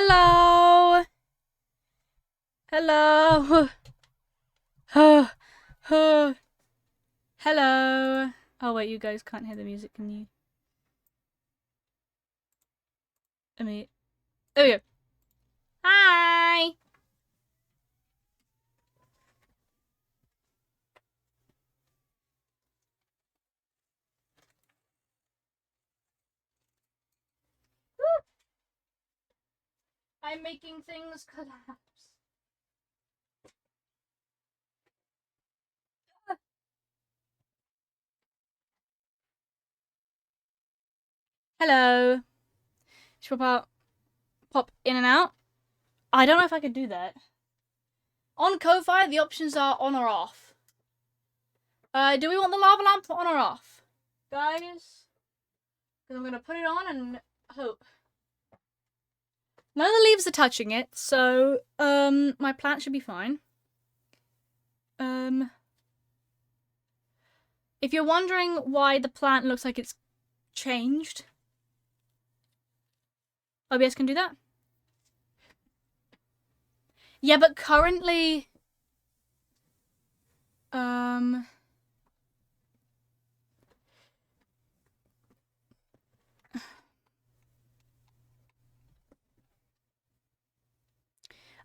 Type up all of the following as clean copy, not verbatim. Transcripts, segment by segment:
Hello. Hello. Hello. Oh wait, you guys can't hear the music, can you? There we go. Hi. I'm making things collapse. Hello. Should we pop in and out? I don't know if I could do that. On Ko-Fi, the options are on or off. Do we want the lava lamp on or off? Guys? Because I'm going to put it on and hope. None of the leaves are touching it, so, my plant should be fine. If you're wondering why the plant looks like it's changed, OBS can do that. Yeah, but currently, I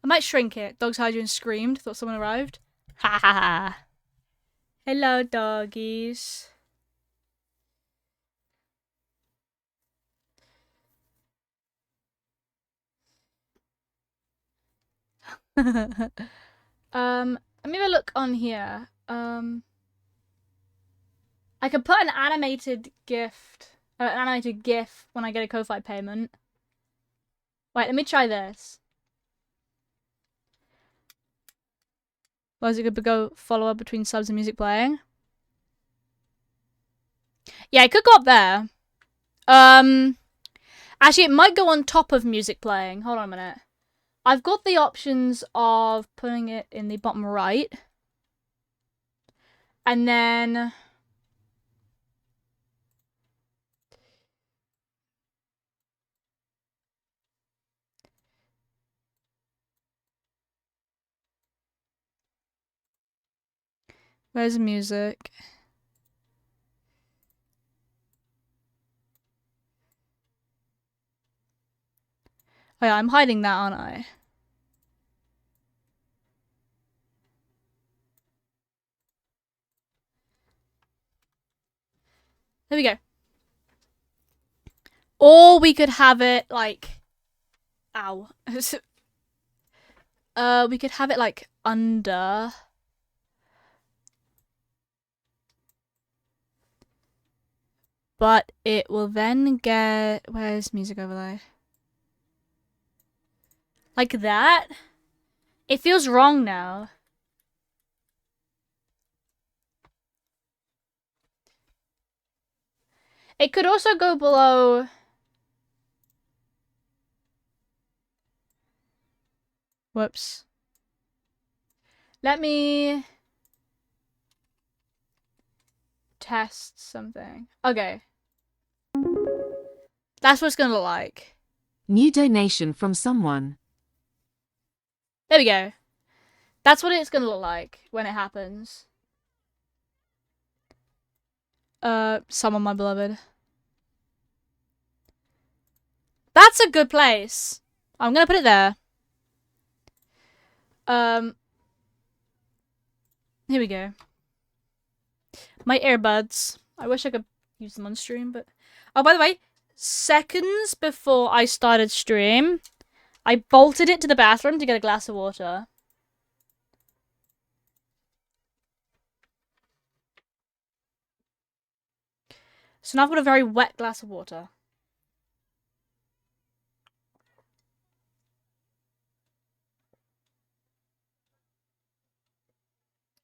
might shrink it. Dog's hygiene screamed, thought someone arrived. Ha ha ha. Hello, doggies. Let me have a look on here. I could put an animated GIF when I get a Ko-Fi payment. Wait, let me try this. Well, is it good to go follow up between subs and music playing? Yeah, it could go up there. Actually, it might go on top of music playing. Hold on a minute. I've got the options of putting it in the bottom right. And then... Where's the music? Oh yeah, I'm hiding that, aren't I? There we go. Or we could have it like... Ow. We could have it like under... But it will then get... Where's music overlay? Like that? It feels wrong now. It could also go below... Whoops. Let me... test something. Okay. That's what it's gonna look like. New donation from someone. There we go. That's what it's gonna look like when it happens. Someone, my beloved. That's a good place. I'm gonna put it there. Here we go. My earbuds. I wish I could use them on stream, but... Oh, by the way, seconds before I started stream, I bolted it to the bathroom to get a glass of water. So now I've got a very wet glass of water.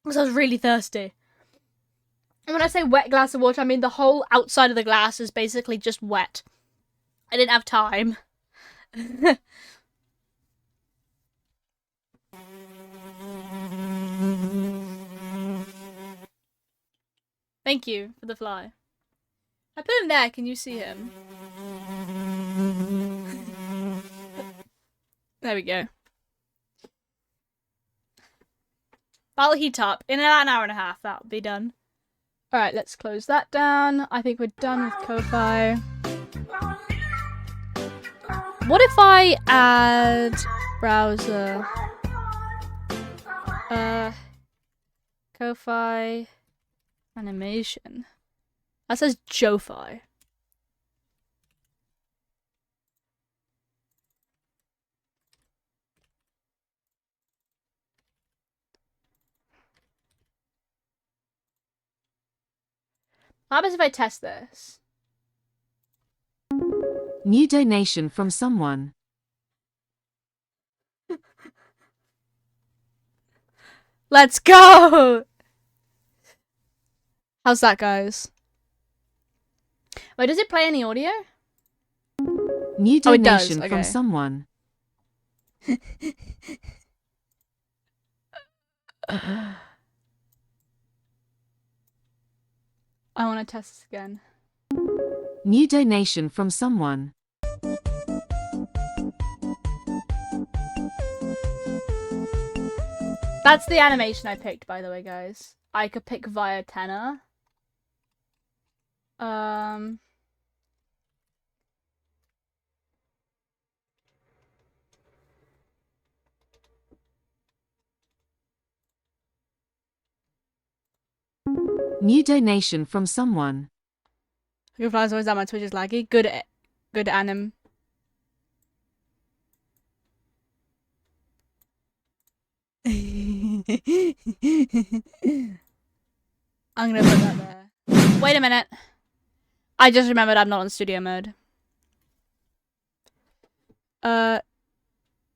Because I was really thirsty. And when I say wet glass of water, I mean the whole outside of the glass is basically just wet. I didn't have time. Thank you for the fly. I put him there, can you see him? There we go. That'll heat up. In about an hour and a half, that'll be done. Alright, let's close that down. I think we're done with Ko-Fi. What if I add browser? Ko-Fi animation. That says Joe-Fi. What happens if I test this? New donation from someone. Let's go! How's that, guys? Wait, does it play any audio? New Oh, it does, donation okay. from someone. I want to test this again. New donation from someone. That's the animation I picked, by the way, guys. I could pick via tenor. New donation from someone. Good flies always that my Twitch is laggy. Good anim. I'm gonna put that there. Wait a minute. I just remembered I'm not on studio mode. It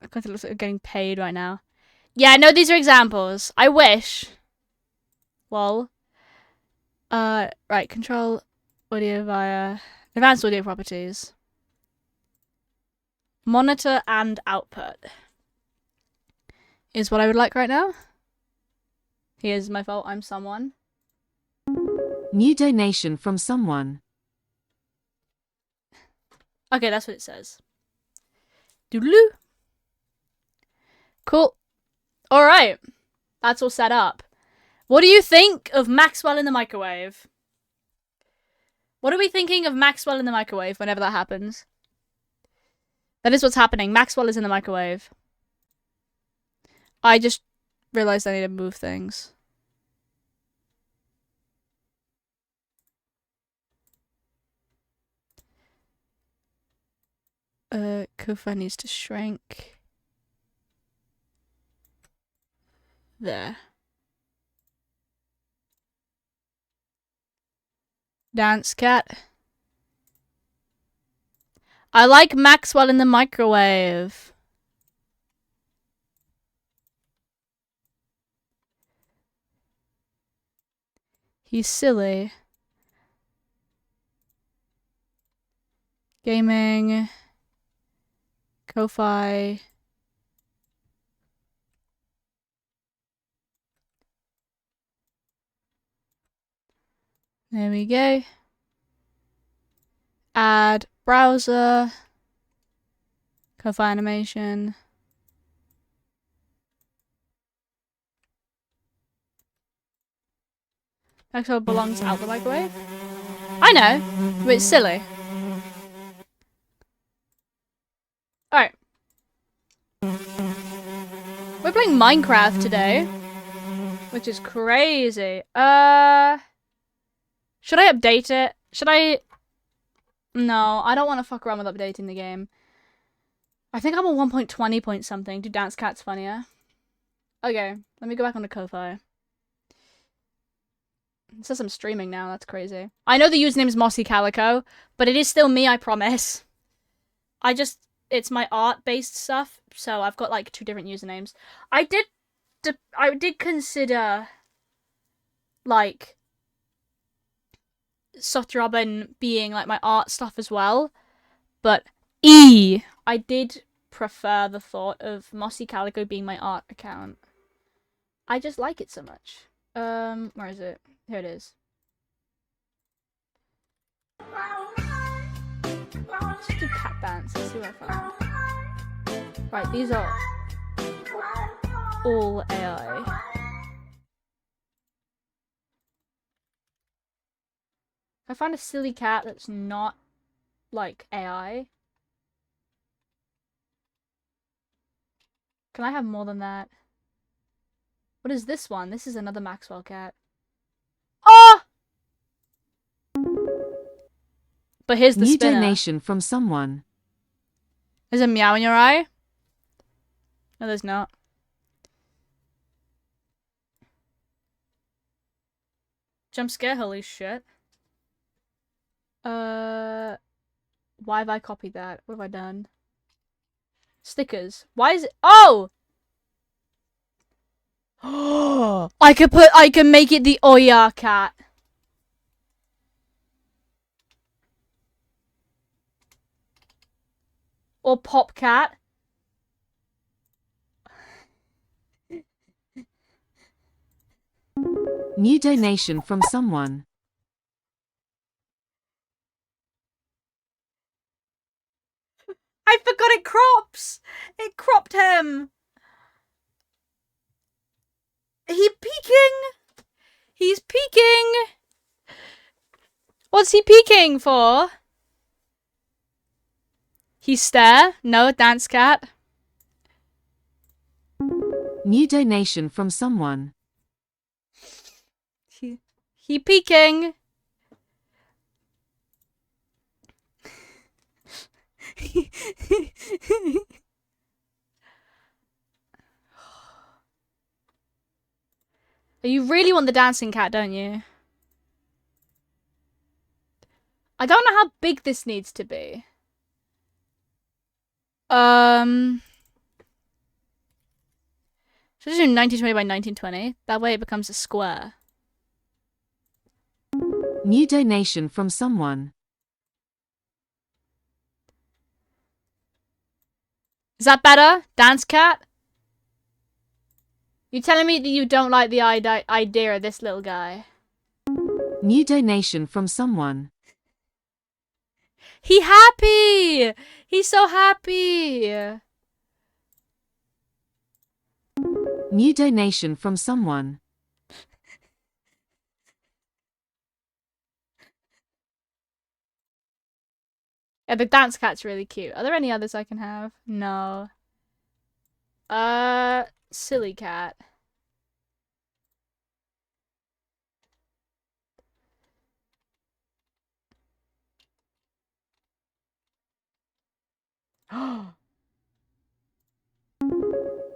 looks like I'm getting paid right now. Yeah, no, these are examples. I wish. Lol. Right, control audio via advanced audio properties. Monitor and output is what I would like right now. Here's my fault, I'm someone. New donation from someone. Okay, that's what it says. Doodaloo. Cool. Alright. That's all set up. What do you think of Maxwell in the microwave? What are we thinking of Maxwell in the microwave whenever that happens? That is what's happening. Maxwell is in the microwave. I just realized I need to move things. Ko-Fi needs to shrink. There. Dance cat. I like Maxwell in the microwave. He's silly. Gaming. Ko-Fi. There we go. Add browser. Ko-Fi animation. Maxwell belongs out the microwave. I know, but it's silly. Alright. We're playing Minecraft today, which is crazy. Should I update it? Should I? No, I don't want to fuck around with updating the game. I think I'm on 1.20 point something. Do Dance Cat's funnier? Okay, let me go back onto Ko-Fi. It says I'm streaming now, that's crazy. I know the username is Mossy Calico, but it is still me, I promise. It's my art-based stuff, so I've got like 2 different usernames. I did consider, like, Soft Robin being like my art stuff as well, but I did prefer the thought of Mossy Calico being my art account. I just like it so much. Where is it? Here it is. Let's do cat dance. Let's see what I find. Right, these are all AI. If I find a silly cat that's not, like, AI... Can I have more than that? What is this one? This is another Maxwell cat. Oh! But here's the New spinner. donation from someone. There's a meow in your eye? No, there's not. Jump scare, holy shit. Why have I copied that? What have I done? Stickers. Why is it? Oh! I can make it the Oya cat. Or Pop Cat. New donation from someone. I forgot it crops! It cropped him! He peeking! He's peeking! What's he peeking for? He stare? No, dance cat. New donation from someone. He peeking. You really want the dancing cat, don't you? I don't know how big this needs to be. Should I do 1920 by 1920? That way it becomes a square. New donation from someone. Is that better? Dance cat? You telling me that you don't like the idea of this little guy? New donation from someone. He happy! He's so happy! New donation from someone. Yeah, the dance cat's really cute. Are there any others I can have? No. Silly cat.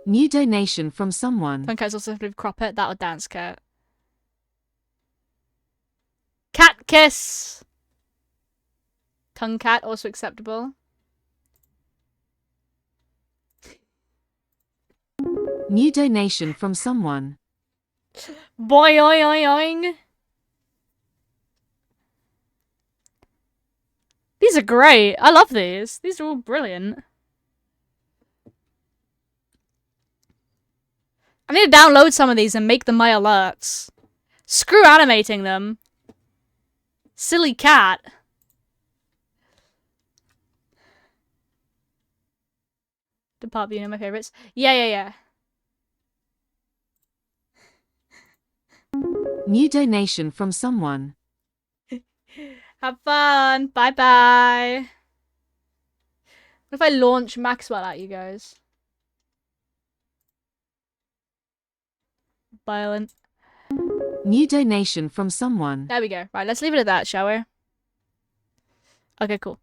New donation from someone. Tongue cat's also have crop it. That'll dance cat. Cat kiss! Tongue cat, also acceptable. New donation from someone. Boing oing oing. These are great. I love these. These are all brilliant. I need to download some of these and make them my alerts. Screw animating them. Silly cat. Depart, you know my favorites. Yeah. New donation from someone. Have fun. Bye bye. What if I launch Maxwell at you guys? Violent. New donation from someone. There we go. Right, let's leave it at that, shall we? Okay, cool.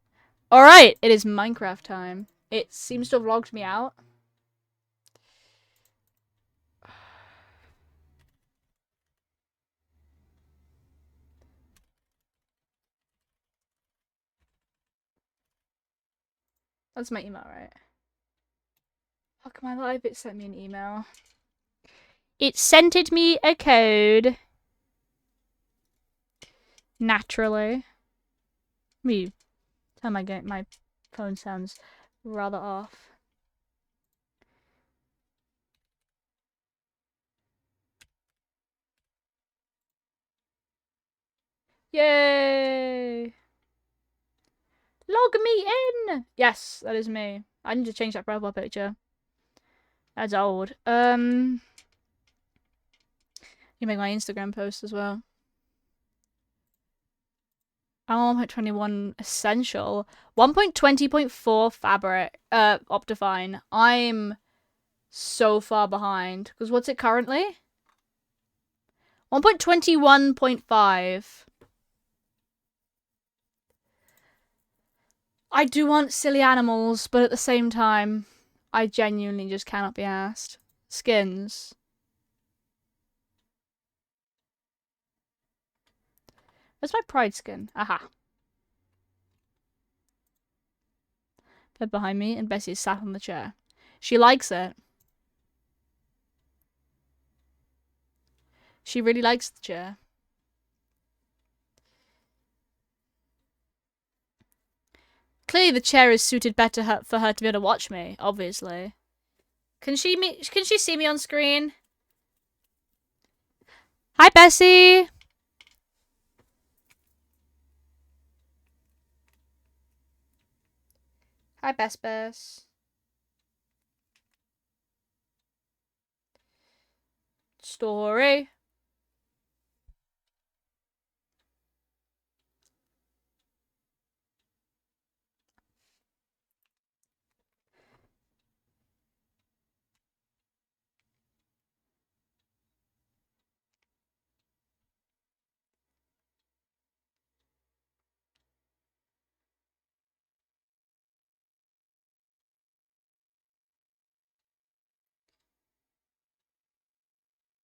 Alright, it is Minecraft time. It seems to have logged me out. That's my email, right? Fuck my life, it sent me an email. It sent me a code. Naturally. Me. Time my phone sounds rather off. Yay! Log me in! Yes, that is me. I need to change that profile picture. That's old. You make my Instagram post as well. I'm on 1.21 essential. 1.20.4 fabric. Optifine. I'm so far behind. Because what's it currently? 1.21.5. I do want silly animals, but at the same time, I genuinely just cannot be asked. Skins. Where's my pride skin? Aha. They're behind me, and Bessie is sat on the chair. She likes it. She really likes the chair. Clearly the chair is suited better for her to be able to watch me, obviously. Can she see me on screen? Hi, Bessie! Hi, Bess. Story.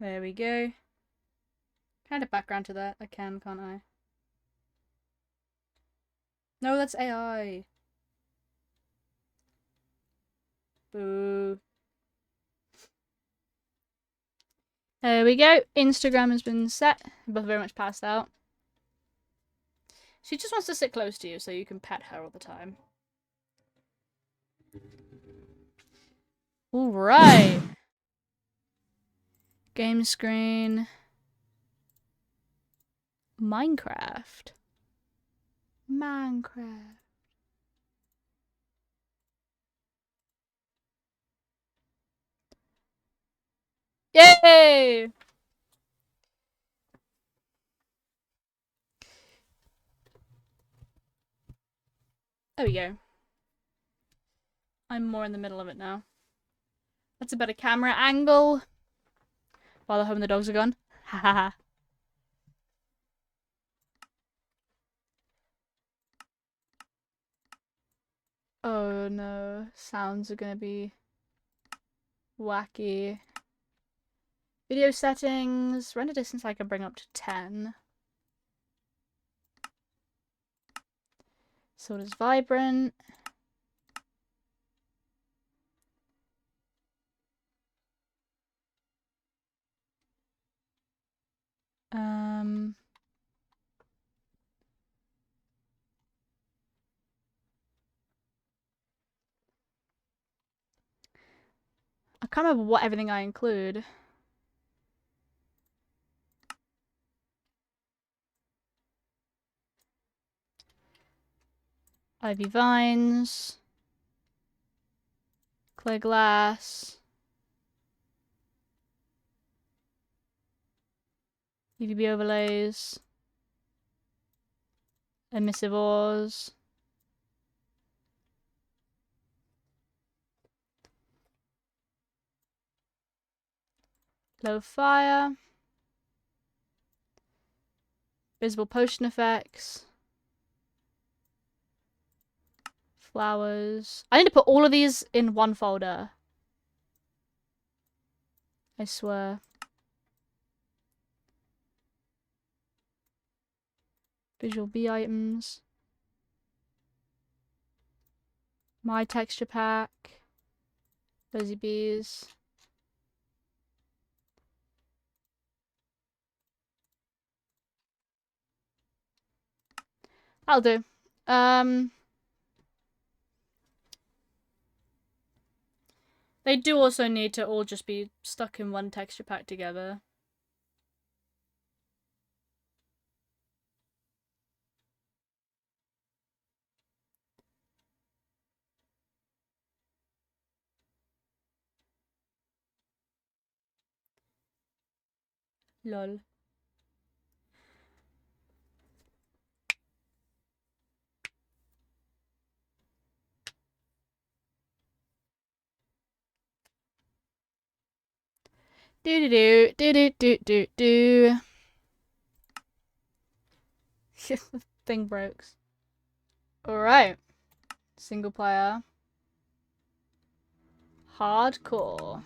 There we go. Can I add a background to that? I can, can't I? No, that's AI. Boo. There we go. Instagram has been set. Both very much passed out. She just wants to sit close to you so you can pet her all the time. Alright. Game screen. Minecraft. Yay! There we go. I'm more in the middle of it now. That's a better camera angle. While the home and the dogs are gone. Haha. Oh no. Sounds are gonna be wacky. Video settings. Render distance I can bring up to 10. So does vibrant. I can't remember what everything I include. Ivy vines. Clear glass. UVB overlays. Emissive ores. Low fire. Visible potion effects. Flowers. I need to put all of these in one folder. I swear. Visual B items. My texture pack. Fuzzy bees. That'll do. They do also need to all just be stuck in one texture pack together. Lol. Do do do do do do do. The thing broke. Alright. Single player. Hardcore.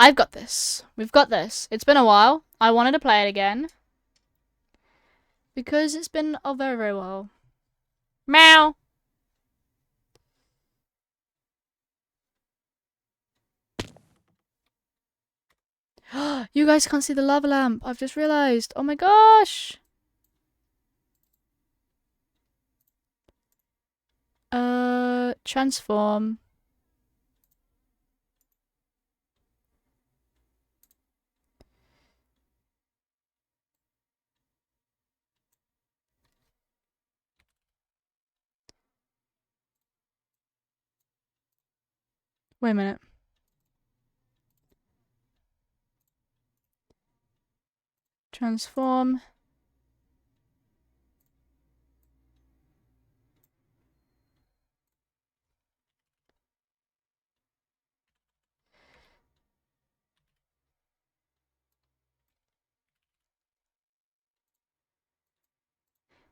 I've got this. We've got this. It's been a while. I wanted to play it again. Because it's been a very, very while. Meow! You guys can't see the lava lamp. I've just realized. Oh my gosh! Transform. Wait a minute. Transform.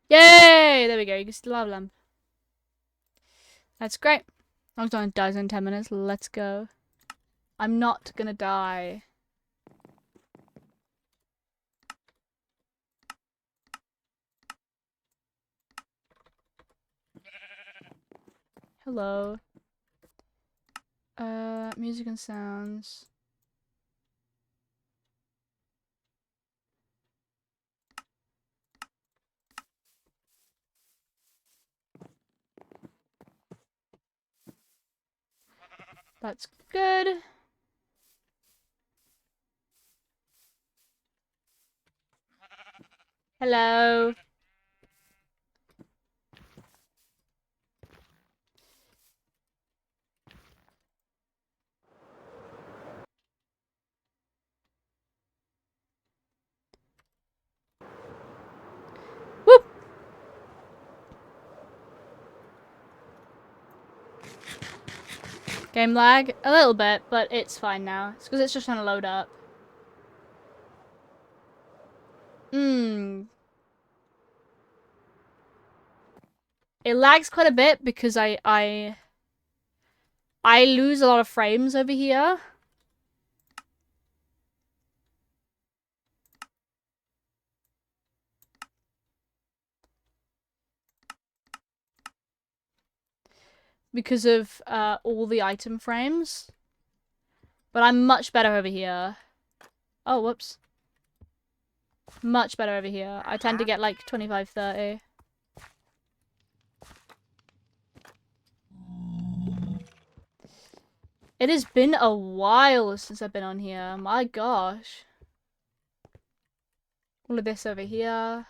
Yay! There we go. You can see the lava lamp. That's great. I'm going to die in 10 minutes. Let's go. I'm not gonna die. Hello. Music and sounds. That's good. Hello. Whoop. Game lag? A little bit, but it's fine now. It's because it's just trying to load up. It lags quite a bit because I lose a lot of frames over here. Because of all the item frames. But I'm much better over here. Oh, whoops. Much better over here. I tend to get like 25, 30. It has been a while since I've been on here. My gosh. All of this over here.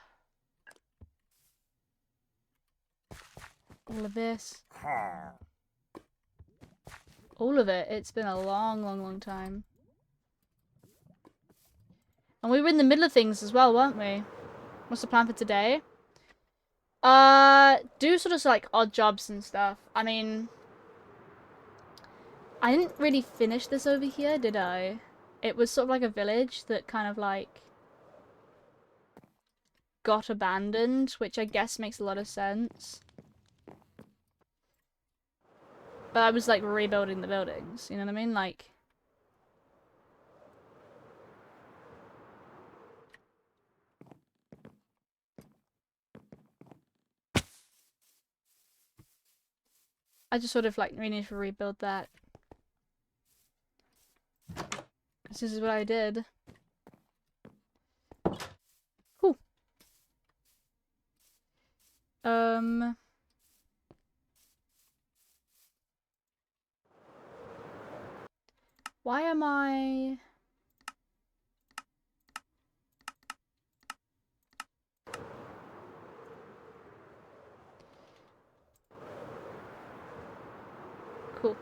All of this. All of it. It's been a long, long, long time. And we were in the middle of things as well, weren't we? What's the plan for today? Do sort of like odd jobs and stuff. I mean, I didn't really finish this over here, did I? It was sort of like a village that kind of like got abandoned, which I guess makes a lot of sense. But I was like rebuilding the buildings, you know what I mean? Like, I just sort of like really need to rebuild that. This is what I did. Whew. Why am I... Cool.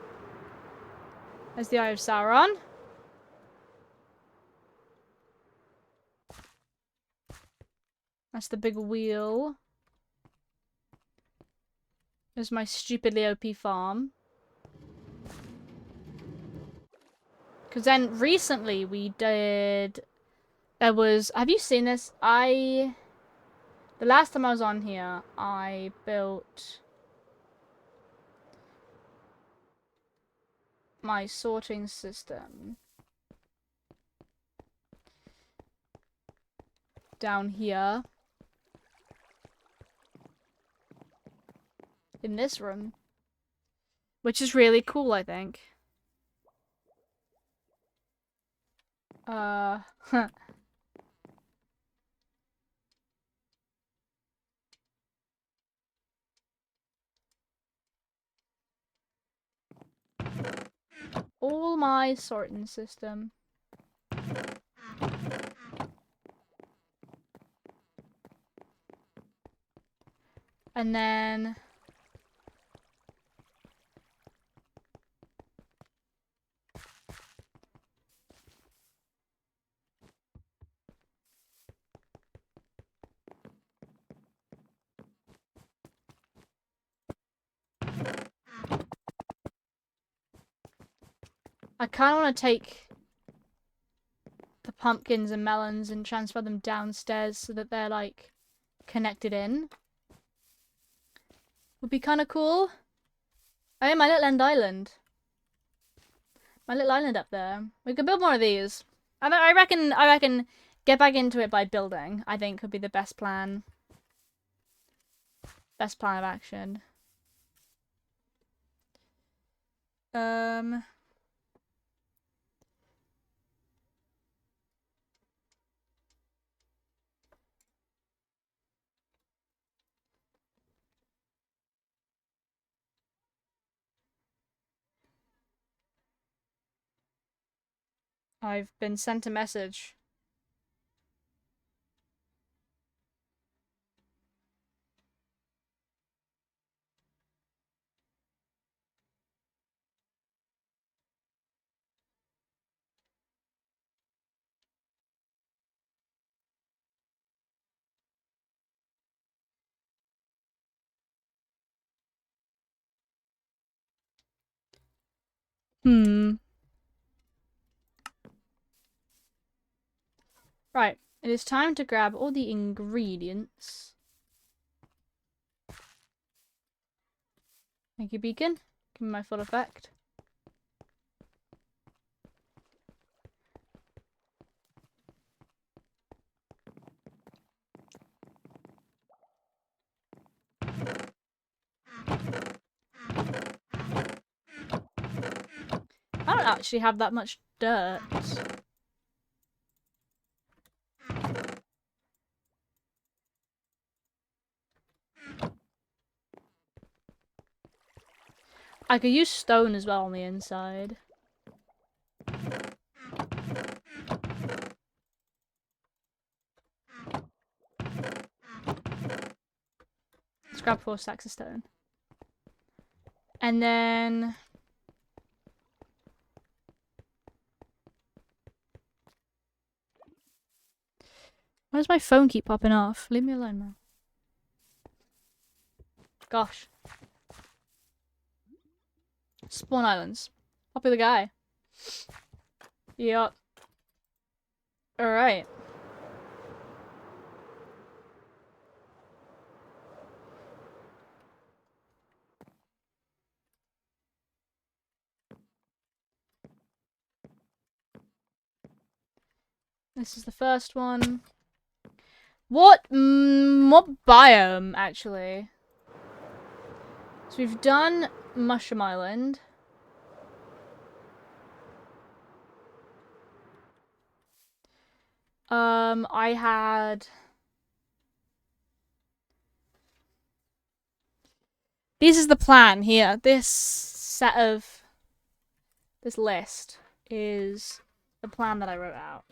There's the Eye of Sauron. That's the big wheel. There's my stupidly OP farm. Because then recently we did... There was... Have you seen this? The last time I was on here, I built my sorting system down here in this room, which is really cool, I think. All my sorting system. And then I kind of want to take the pumpkins and melons and transfer them downstairs so that they're like connected in. Would be kind of cool. Oh, my little end island. My little island up there. We could build more of these. I reckon get back into it by building, I think could be the best plan. Best plan of action. I've been sent a message. Right, it is time to grab all the ingredients. Thank you, Beacon. Give me my full effect. I don't actually have that much dirt. I could use stone as well on the inside. Let's grab 4 stacks of stone. And then... Why does my phone keep popping off? Leave me alone, man. Gosh. Spawn islands. I'll be the guy. Yup. Alright. This is the first one. What biome, actually? So we've done Mushroom Island. I had... This is the plan here. This list is the plan that I wrote out.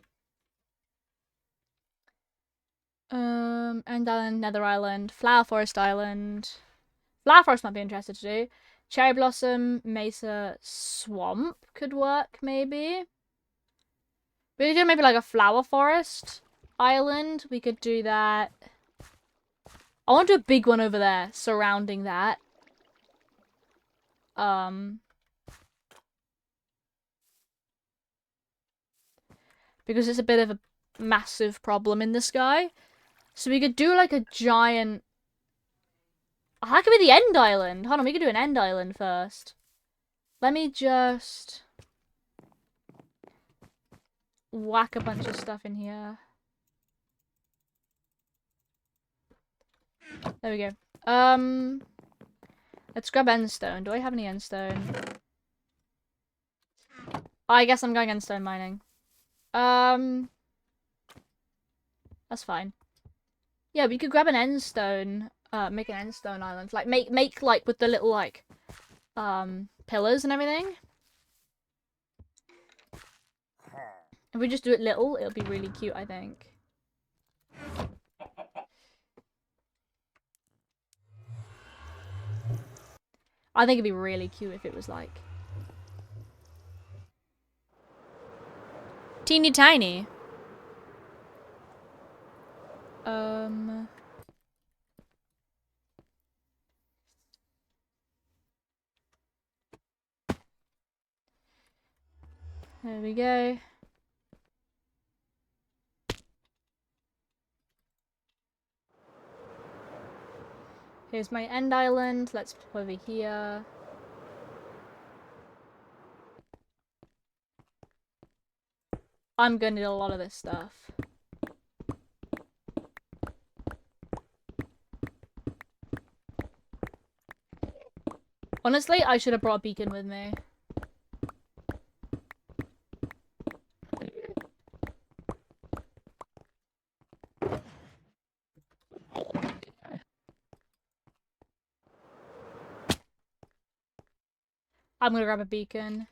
End Island, Nether Island, Flower Forest Island. Flower Forest might be interested to do. Cherry Blossom, Mesa, Swamp could work, maybe. We could do maybe like a Flower Forest Island. We could do that. I want to do a big one over there surrounding that. Because it's a bit of a massive problem in the sky. So we could do like a giant... Oh, that could be the end island. Hold on, we could do an end island first. Let me just... whack a bunch of stuff in here. There we go. Let's grab endstone. Do I have any endstone? I guess I'm going endstone mining. That's fine. Yeah, we could grab an endstone. Make an endstone island. Like make like with the little like pillars and everything. If we just do it little, it'll be really cute, I think. I think it'd be really cute if it was like teeny tiny. There we go. Here's my end island. Let's put over here. I'm gonna need a lot of this stuff. Honestly, I should have brought a beacon with me. I'm gonna grab a beacon.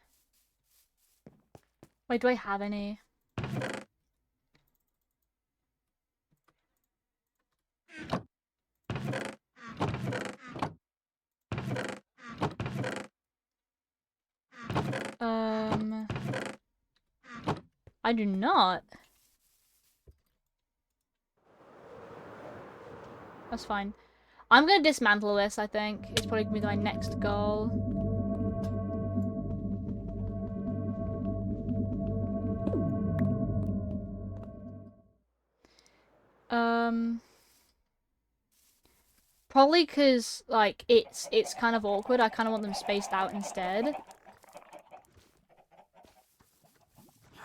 Wait, do I have any? I do not. That's fine. I'm gonna dismantle this, I think. It's probably gonna be my next goal. Probably because, like, it's kind of awkward. I kind of want them spaced out instead.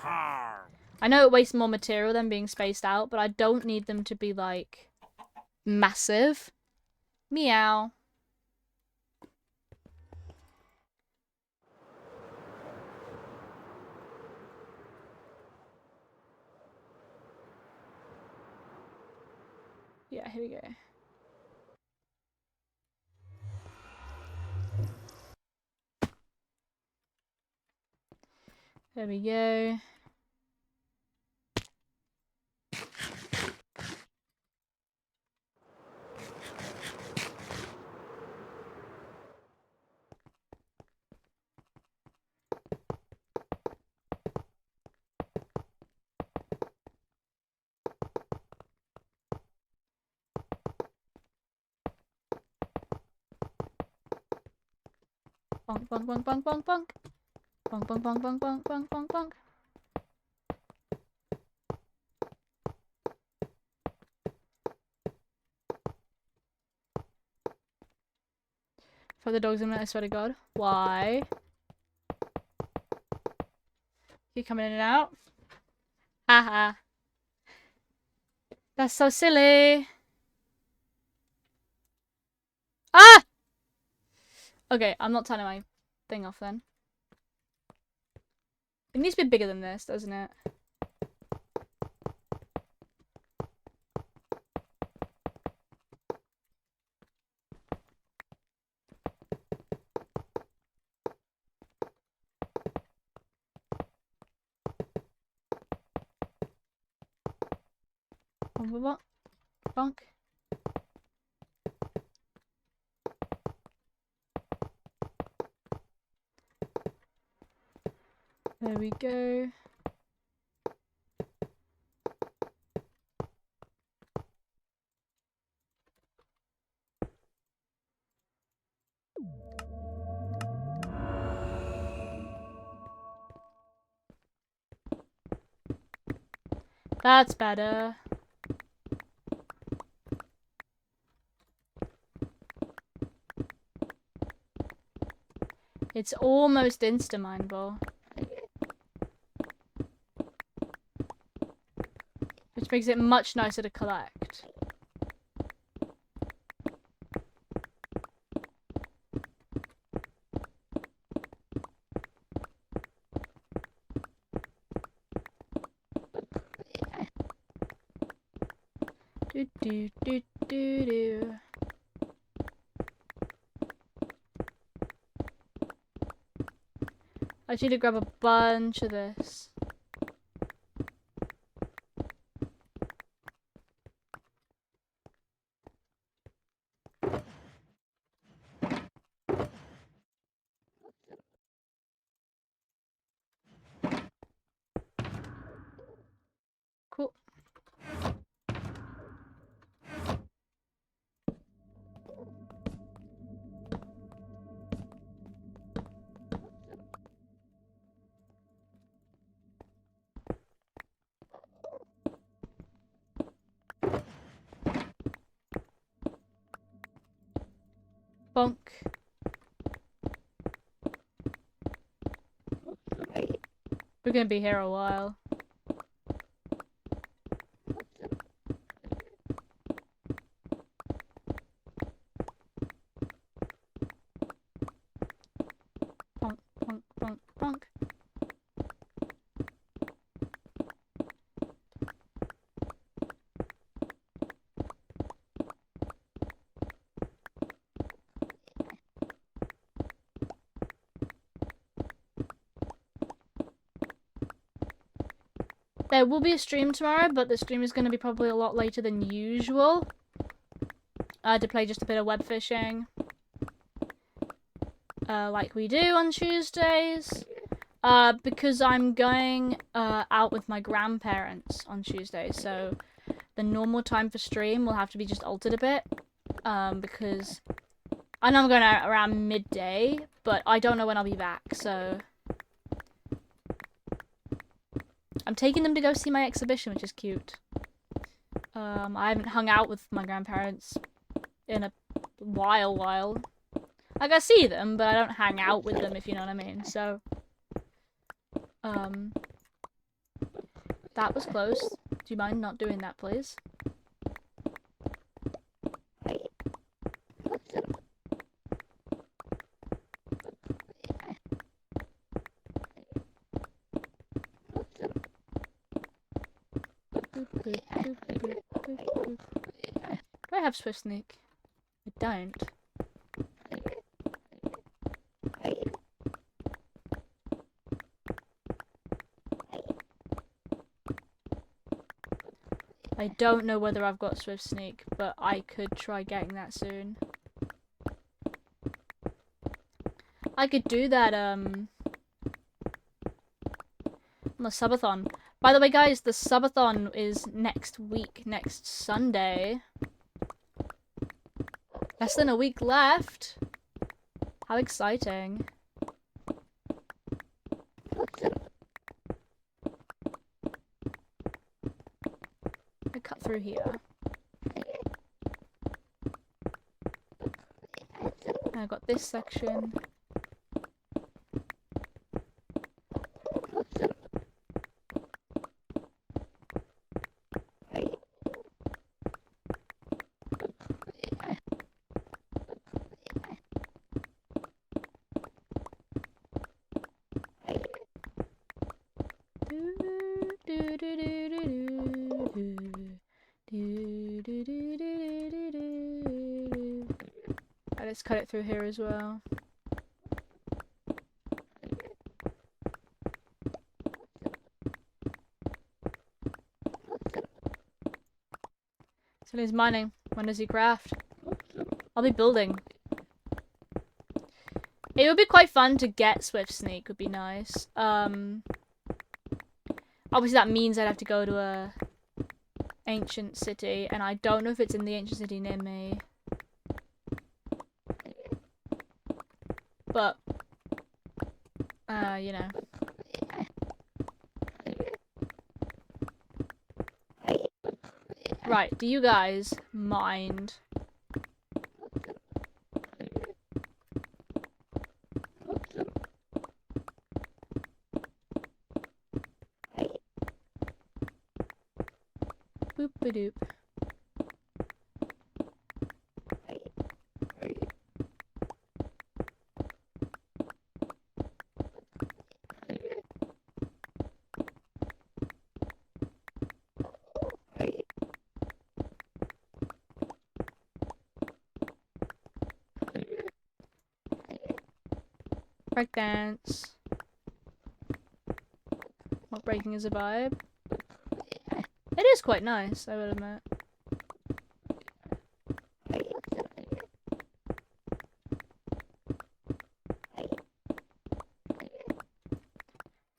I know it wastes more material than being spaced out, but I don't need them to be, like, massive. Meow. Yeah, here we go. There we go. Bonk, bonk, bonk, bonk, bonk, bonk. Bonk, bonk, bonk, bonk, bonk, bonk, bonk, bonk. For the dogs in a minute, I swear to God. Why? You coming in and out? Haha. That's so silly. Ah! Okay, I'm not turning my thing off then. It needs to be bigger than this, doesn't it? Bonk, bonk. There we go. That's better. It's almost insta-mineable. Which makes it much nicer to collect. Do do do do do. I need to grab a bunch of this. Cool. Bonk. We're gonna be here a while. Bonk, bonk, bonk, bonk. There will be a stream tomorrow, but the stream is going to be probably a lot later than usual. To play just a bit of web fishing. Like we do on Tuesdays. Because I'm going out with my grandparents on Tuesday, so the normal time for stream will have to be just altered a bit. Because I know I'm going out around midday, but I don't know when I'll be back, so I'm taking them to go see my exhibition, which is cute. I haven't hung out with my grandparents in a while. Like, I see them, but I don't hang out with them, if you know what I mean, so that was close. Do you mind not doing that, please? Do I have Swift Sneak? I don't. I don't know whether I've got Swift Sneak, but I could try getting that soon. I could do that, on the subathon. By the way, guys, the subathon is next week, next Sunday. Less than a week left. How exciting. I cut through here. And I got this section. Let's cut it through here as well. So he's mining. When does he craft? I'll be building. It would be quite fun to get Swift Sneak, would be nice. Obviously that means I'd have to go to a ancient city, and I don't know if it's in the ancient city near me. But, you know. Right, do you guys mind? Boop-a-doop. Breakdance. Not breaking is a vibe. It is quite nice, I will admit.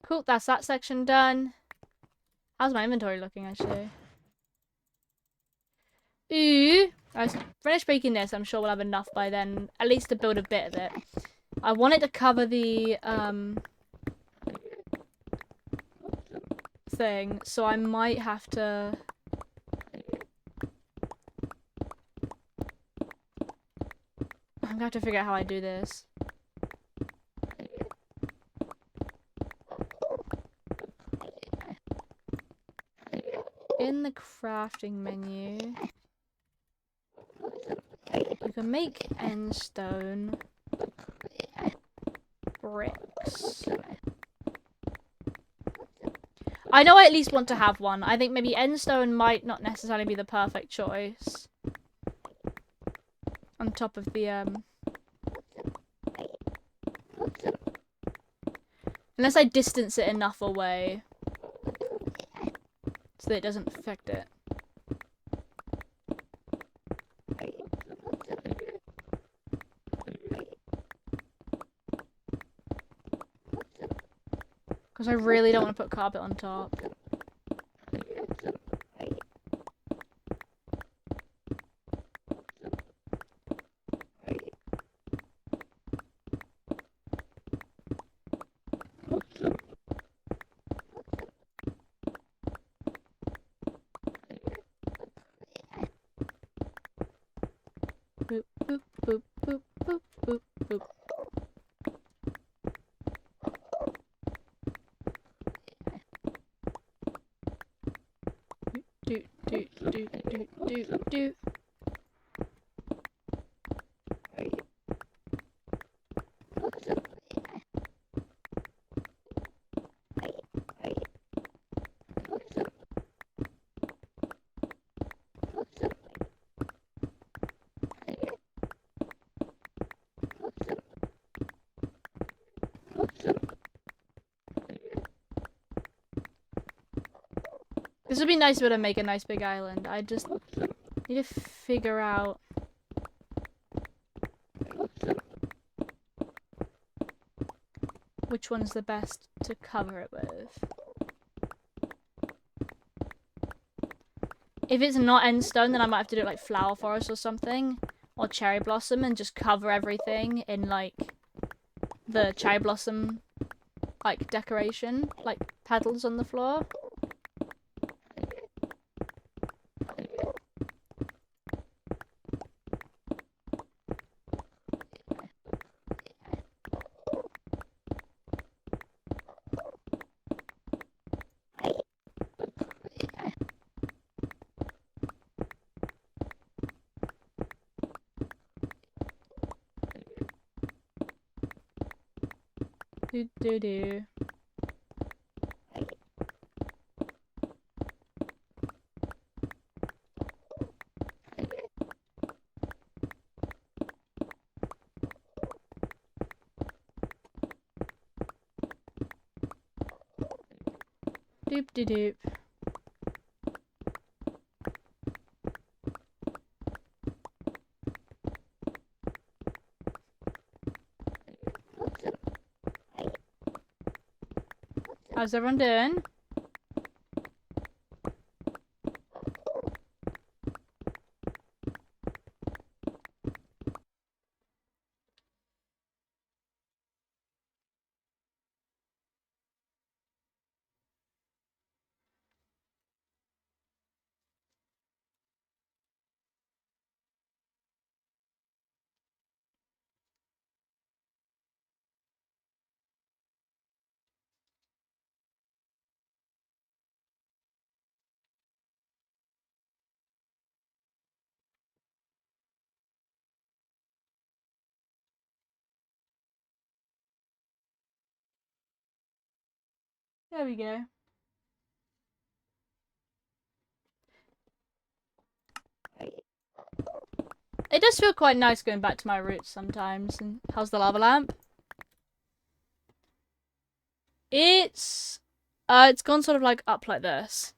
Cool, that's that section done. How's my inventory looking, actually? Ooh! I finished baking this. I'm sure we'll have enough by then, at least to build a bit of it. I want it to cover the, thing, so I might have to... I'm gonna have to figure out how I do this. In the crafting menu, you can make end stone bricks. I know I at least want to have one. I think maybe end stone might not necessarily be the perfect choice. On top of the, unless I distance it enough away. So that it doesn't affect it. Because I really don't want to put carpet on top. Boop, boop, boop, boop, boop, boop, boop. Do, do, do, do, do, do. This would be nice to be able to make a nice big island. I just need to figure out which one's the best to cover it with. If it's not end stone, then I might have to do it like flower forest or something. Or cherry blossom and just cover everything in like the cherry blossom like decoration. Like petals on the floor. Do do do. Doop de doop. How's everyone doing? There we go. It does feel quite nice going back to my roots sometimes. And how's the lava lamp? It's gone sort of like up like this.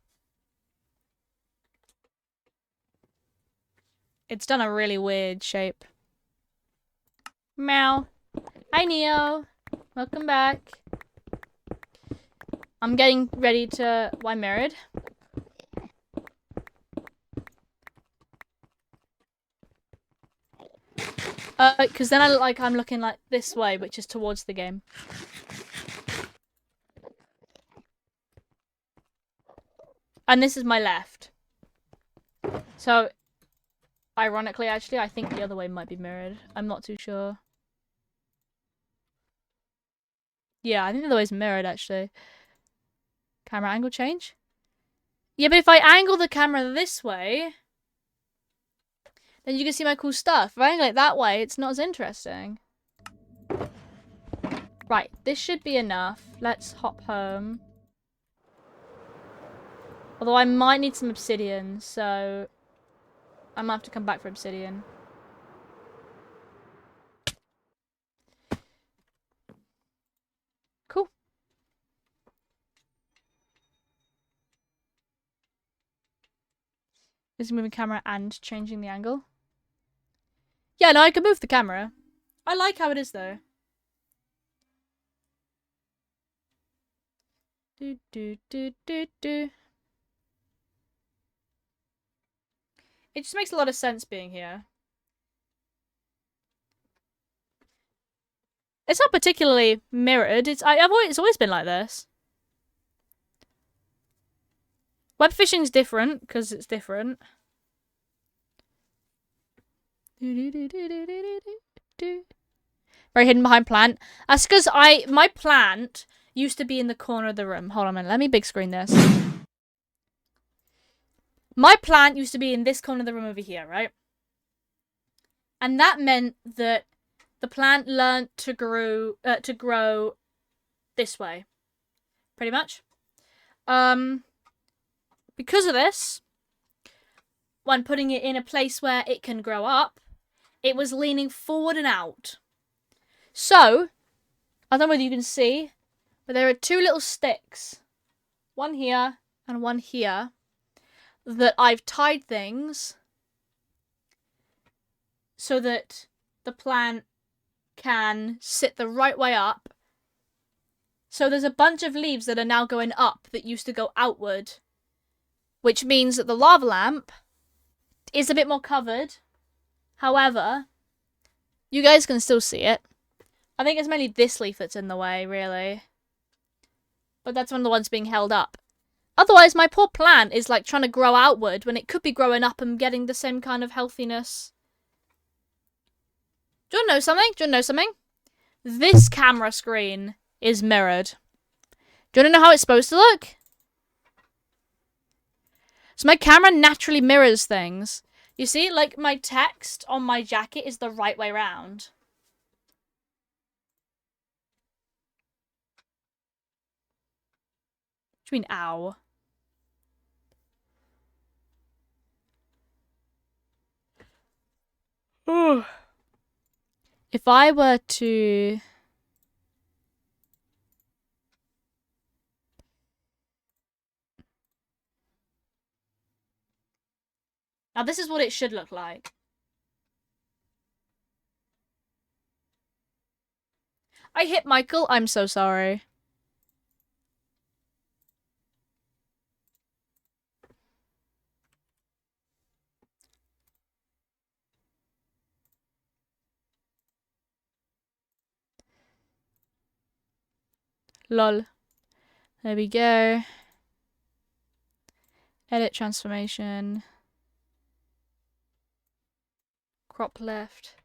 It's done a really weird shape. Meow. Hi, Neo. Welcome back. I'm getting ready to... Why mirrored? Because then I look like I'm looking like this way, which is towards the game. And this is my left. So, ironically, actually, I think the other way might be mirrored. I'm not too sure. Yeah, I think the other way's mirrored, actually. Camera angle change? Yeah, but if I angle the camera this way, then you can see my cool stuff. If I angle it that way, it's not as interesting. Right, this should be enough. Let's hop home. Although I might need some obsidian, so I might have to come back for obsidian. Cool. Is moving camera and changing the angle? Yeah, no, I can move the camera. I like how it is, though. Do, do, do, do, do. It just makes a lot of sense being here. It's not particularly mirrored. It's always been like this. Web fishing's different because it's different. Very hidden behind plant. That's because my plant used to be in the corner of the room. Hold on a minute. Let me big screen this. My plant used to be in this corner of the room over here, right? And that meant that the plant learned to grow this way. Pretty much. Because of this, when putting it in a place where it can grow up, it was leaning forward and out. So, I don't know whether you can see, but there are two little sticks. One here and one here. That I've tied things so that the plant can sit the right way up. So there's a bunch of leaves that are now going up that used to go outward. Which means that the lava lamp is a bit more covered. However, you guys can still see it. I think it's mainly this leaf that's in the way, really. But that's one of the ones being held up. Otherwise, my poor plant is like trying to grow outward when it could be growing up and getting the same kind of healthiness. Do you want to know something? Do you want to know something? This camera screen is mirrored. Do you want to know how it's supposed to look? So my camera naturally mirrors things. You see, like my text on my jacket is the right way round. What do you mean, ow? If I were to... Now this is what it should look like. I hit Michael. I'm so sorry. Lol. There we go. Edit transformation. Crop left.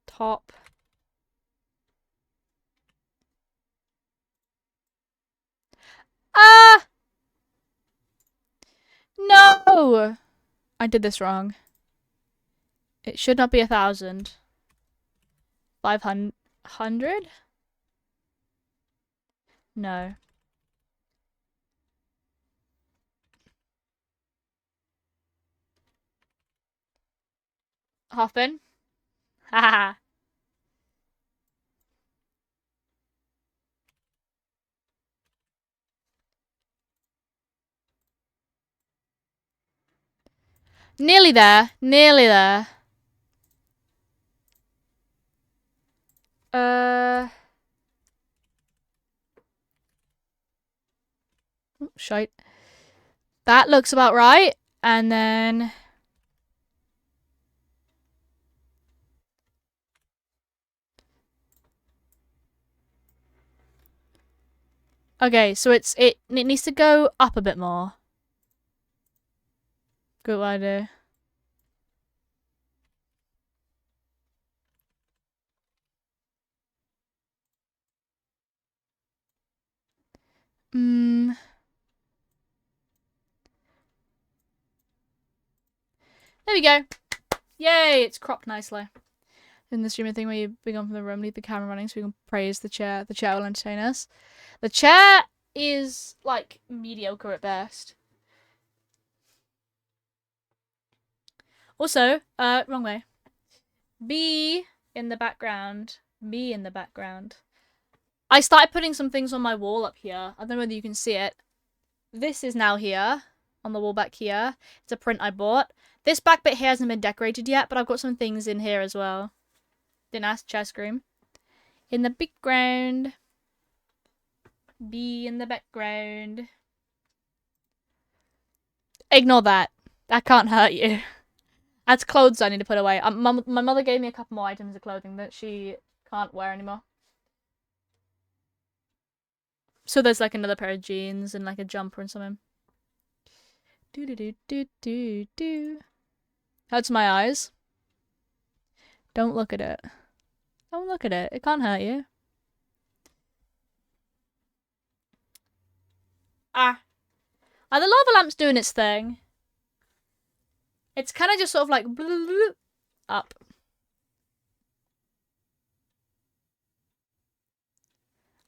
Top. Ah! No! I did this wrong. It should not be 1,000. 500? No. Hoffman? Haha. Nearly there. Nearly there. Shite. That looks about right. And then... Okay, so it needs to go up a bit more. Good idea. There we go. Yay, it's cropped nicely. In the streaming thing where you bring on from the room, leave the camera running so we can praise the chair. The chair will entertain us. The chair is, like, mediocre at best. Also, wrong way. B in the background. B in the background. I started putting some things on my wall up here. I don't know whether you can see it. This is now here. On the wall back here. It's a print I bought. This back bit here hasn't been decorated yet, but I've got some things in here as well. Didn't ask, chair scream. In the background. B in the background. Ignore that. That can't hurt you. That's clothes I need to put away. My mother gave me a couple more items of clothing that she can't wear anymore. So there's like another pair of jeans and like a jumper and something. Do do do do do do. Hurts my eyes. Don't look at it. Don't look at it. It can't hurt you. Ah. Are the lava lamps doing its thing? It's kind of just sort of like up.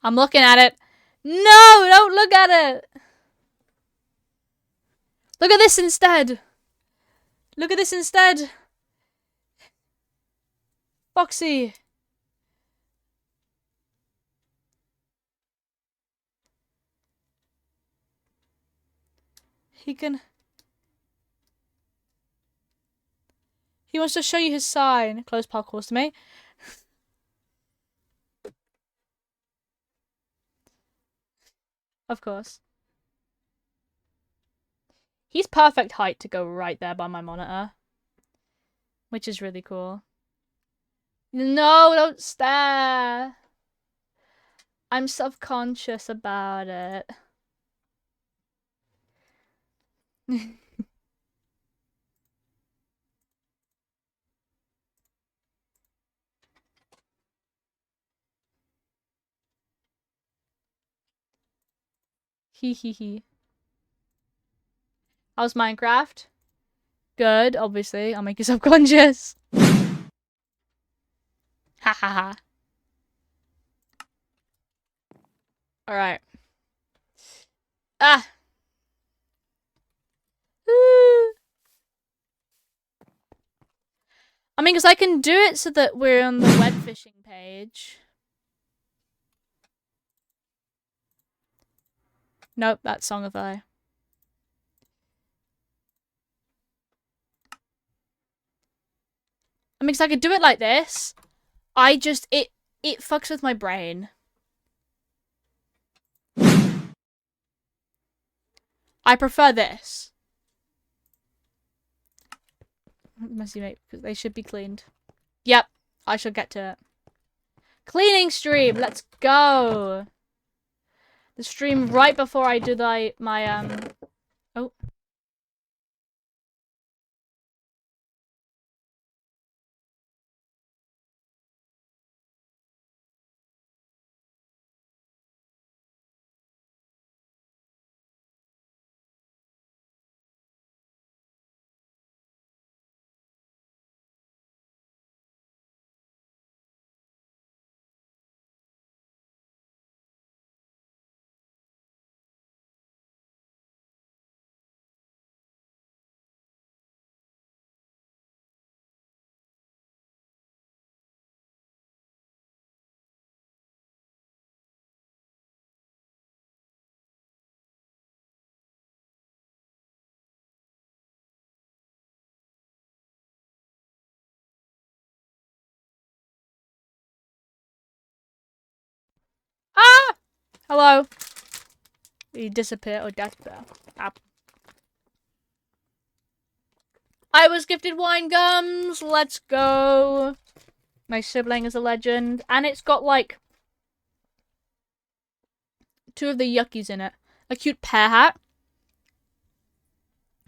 I'm looking at it. No, don't look at it. Look at this instead. Look at this instead. Foxy. He wants to show you his sign. Close parkours to me. Of course. He's perfect height to go right there by my monitor. Which is really cool. No, don't stare. I'm self-conscious about it. Hee hee hee. How's Minecraft? Good, obviously. I'll make you subconscious. Ha ha ha. Alright. Ah! I mean, because I can do it so that we're on the web fishing page. Nope, that's Songify. I mean, because I could do it like this. It fucks with my brain. I prefer this. Messy mate, because they should be cleaned. Yep, I shall get to it. Cleaning stream, let's go. The stream right before I do my oh. Hello. You disappear or disappear. I was gifted wine gums. Let's go. My sibling is a legend. And it's got, like, 2 of the yuckies in it. A cute pear hat.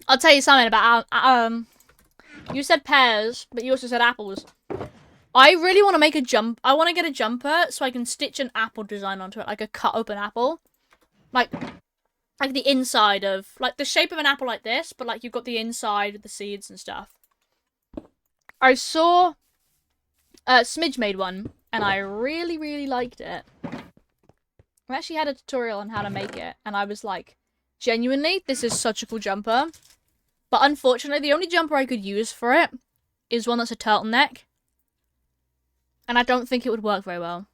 I'll tell you something about, you said pears, but you also said apples. I really want to make a I want to get a jumper so I can stitch an apple design onto it, like a cut open apple. Like the inside of, like the shape of an apple like this, but like you've got the inside of the seeds and stuff. I saw Smidge made one, and I really, really liked it. I actually had a tutorial on how to make it, and I was like, genuinely, this is such a cool jumper. But unfortunately, the only jumper I could use for it is one that's a turtleneck. And I don't think it would work very well.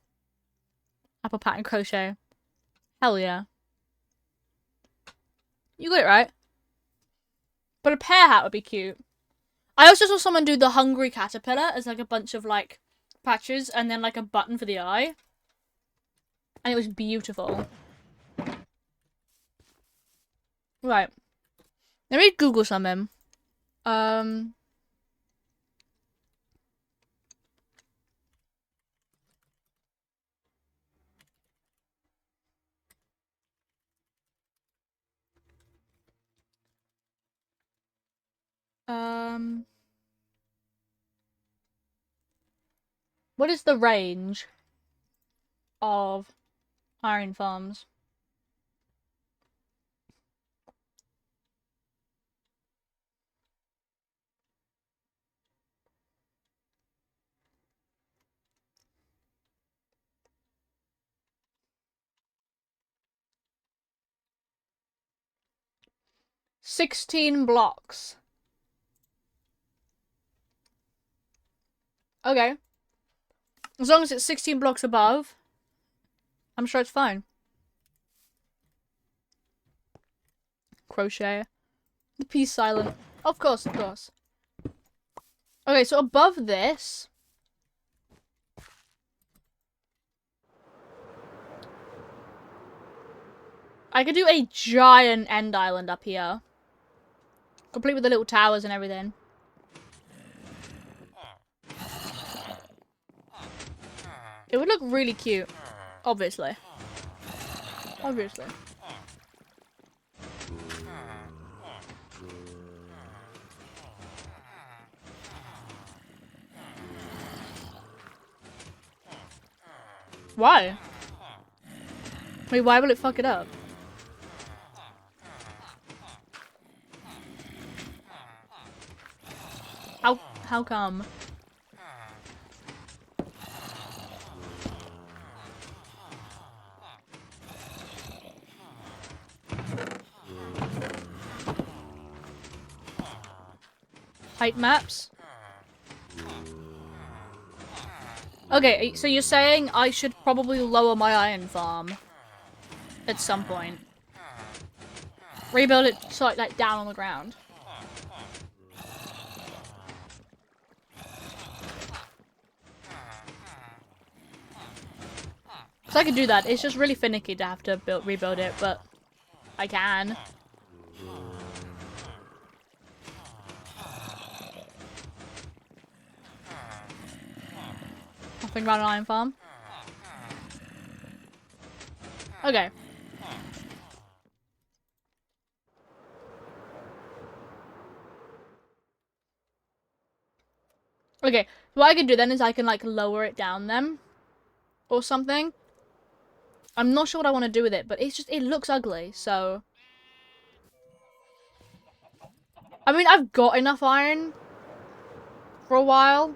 Apple pattern crochet. Hell yeah. You got it right. But a pear hat would be cute. I also saw someone do the hungry caterpillar as like a bunch of like patches and then like a button for the eye. And it was beautiful. Right. Let me Google something. What is the range of iron farms? $16 blocks. Okay. As long as it's 16 blocks above, I'm sure it's fine. Crochet. The piece silent. Of course, of course. Okay, so above this... I could do a giant end island up here. Complete with the little towers and everything. It would look really cute. Obviously. Obviously. Why? Wait, why will it fuck it up? How come? Height maps? Okay, so you're saying I should probably lower my iron farm at some point. Rebuild it so like down on the ground. So I could do that. It's just really finicky to have to rebuild it, but I can. Nothing about an iron farm. Okay. Okay, what I can do then is I can like lower it down then. Or something. I'm not sure what I want to do with it, but it's just, it looks ugly, so. I mean, I've got enough iron for a while.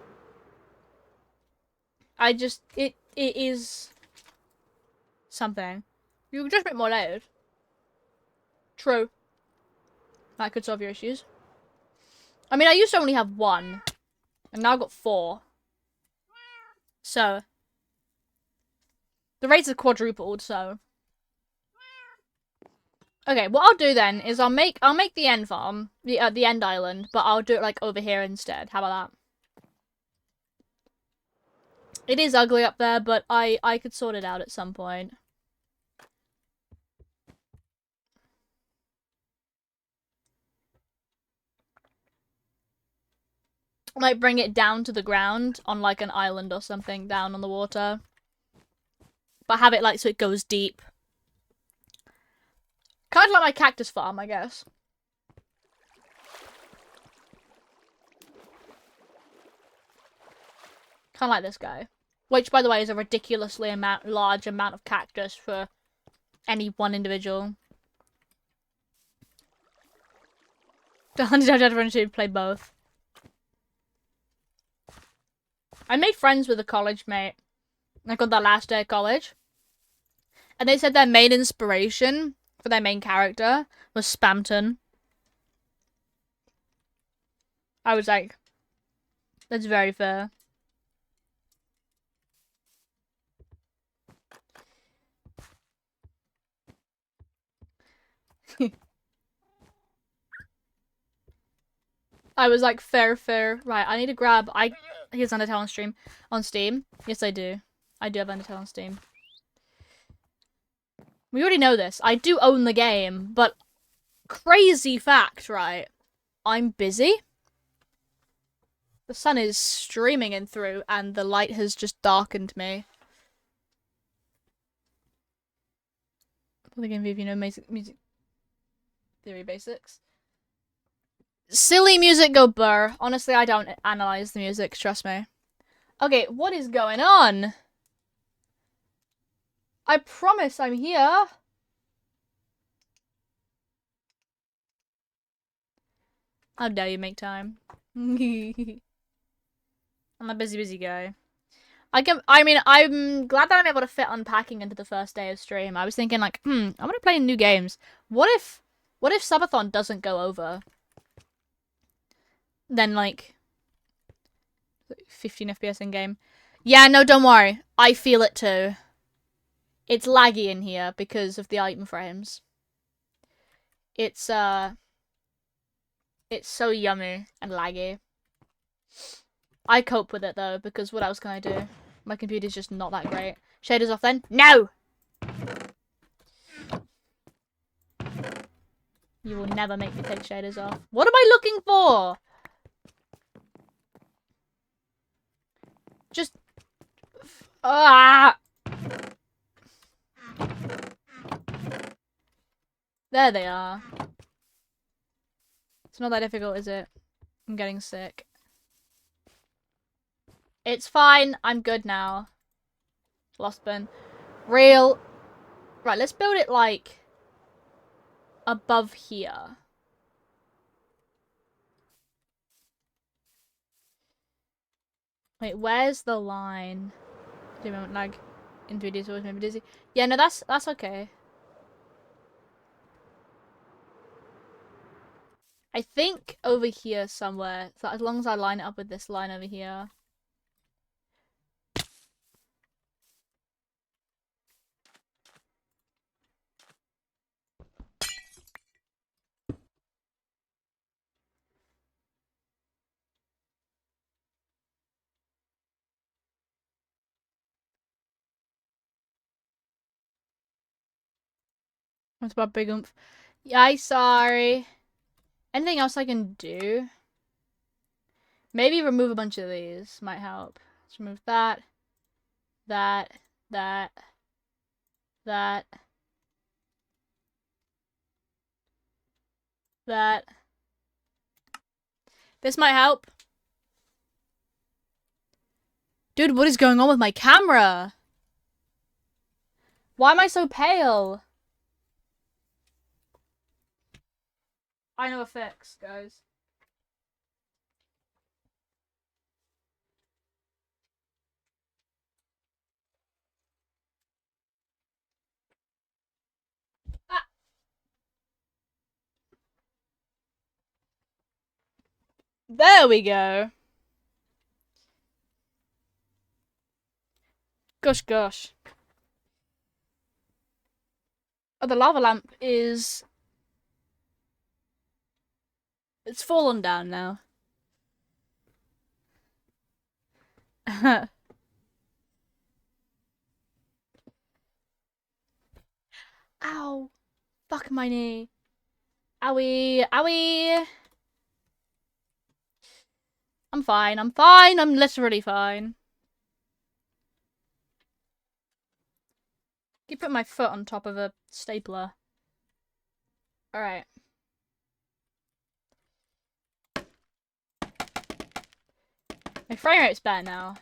I just, it is something. You can just make more layers. True. That could solve your issues. I mean, I used to only have 1. And now I've got 4. So. The rates are quadrupled, so. Okay, what I'll do then is I'll make the end farm, the end island, but I'll do it like over here instead. How about that? It is ugly up there, but I could sort it out at some point. I might bring it down to the ground on like an island or something down on the water. But have it like so it goes deep. Kind of like my cactus farm, I guess. Kind of like this guy. Which, by the way, is a ridiculously large amount of cactus for any one individual. Everyone should play both. I made friends with a college mate. Like on the last day of college. And they said their main inspiration for their main character was Spamton. I was like, that's very fair. I was like, fair. Right, I need to grab. Here's Undertale on stream. On Steam. Yes, I do. I do have Undertale on Steam. We already know this. I do own the game, but crazy fact, right? I'm busy. The sun is streaming in through, and the light has just darkened me. The game view, you know, music theory basics. Silly music go burr. Honestly, I don't analyze the music, trust me. Okay, what is going on? I promise I'm here. How dare you make time? I'm a busy guy. I mean, I'm glad that I'm able to fit unpacking into the first day of stream. I was thinking like, I want to play new games. What if Subathon doesn't go over? Then like 15 FPS in game. Yeah, no, don't worry. I feel it too. It's laggy in here because of the item frames. It's so yummy and laggy. I cope with it though, because what else can I do? My computer's just not that great. Shaders off then? No! You will never make me take shaders off. What am I looking for? Just... Ah! There they are. It's not that difficult, is it? I'm getting sick. It's fine. I'm good now. Lost bin. Real. Right, let's build it, like, above here. Wait, where's the line? Do you remember, like, in 3D is always made me dizzy? Yeah, no, that's okay. I think over here somewhere. So as long as I line it up with this line over here. What's about big oomph? Yeah, sorry. Anything else I can do? Maybe remove a bunch of these might help. Let's remove that. That. That. That. That. This might help. Dude, what is going on with my camera? Why am I so pale? I know a fix, guys. Ah. There we go. Gosh. Oh, the lava lamp is... It's fallen down now. Ow. Fuck my knee. Owie. I'm fine. I'm fine. I'm literally fine. Keep putting my foot on top of a stapler. Alright. My frame rate's better now.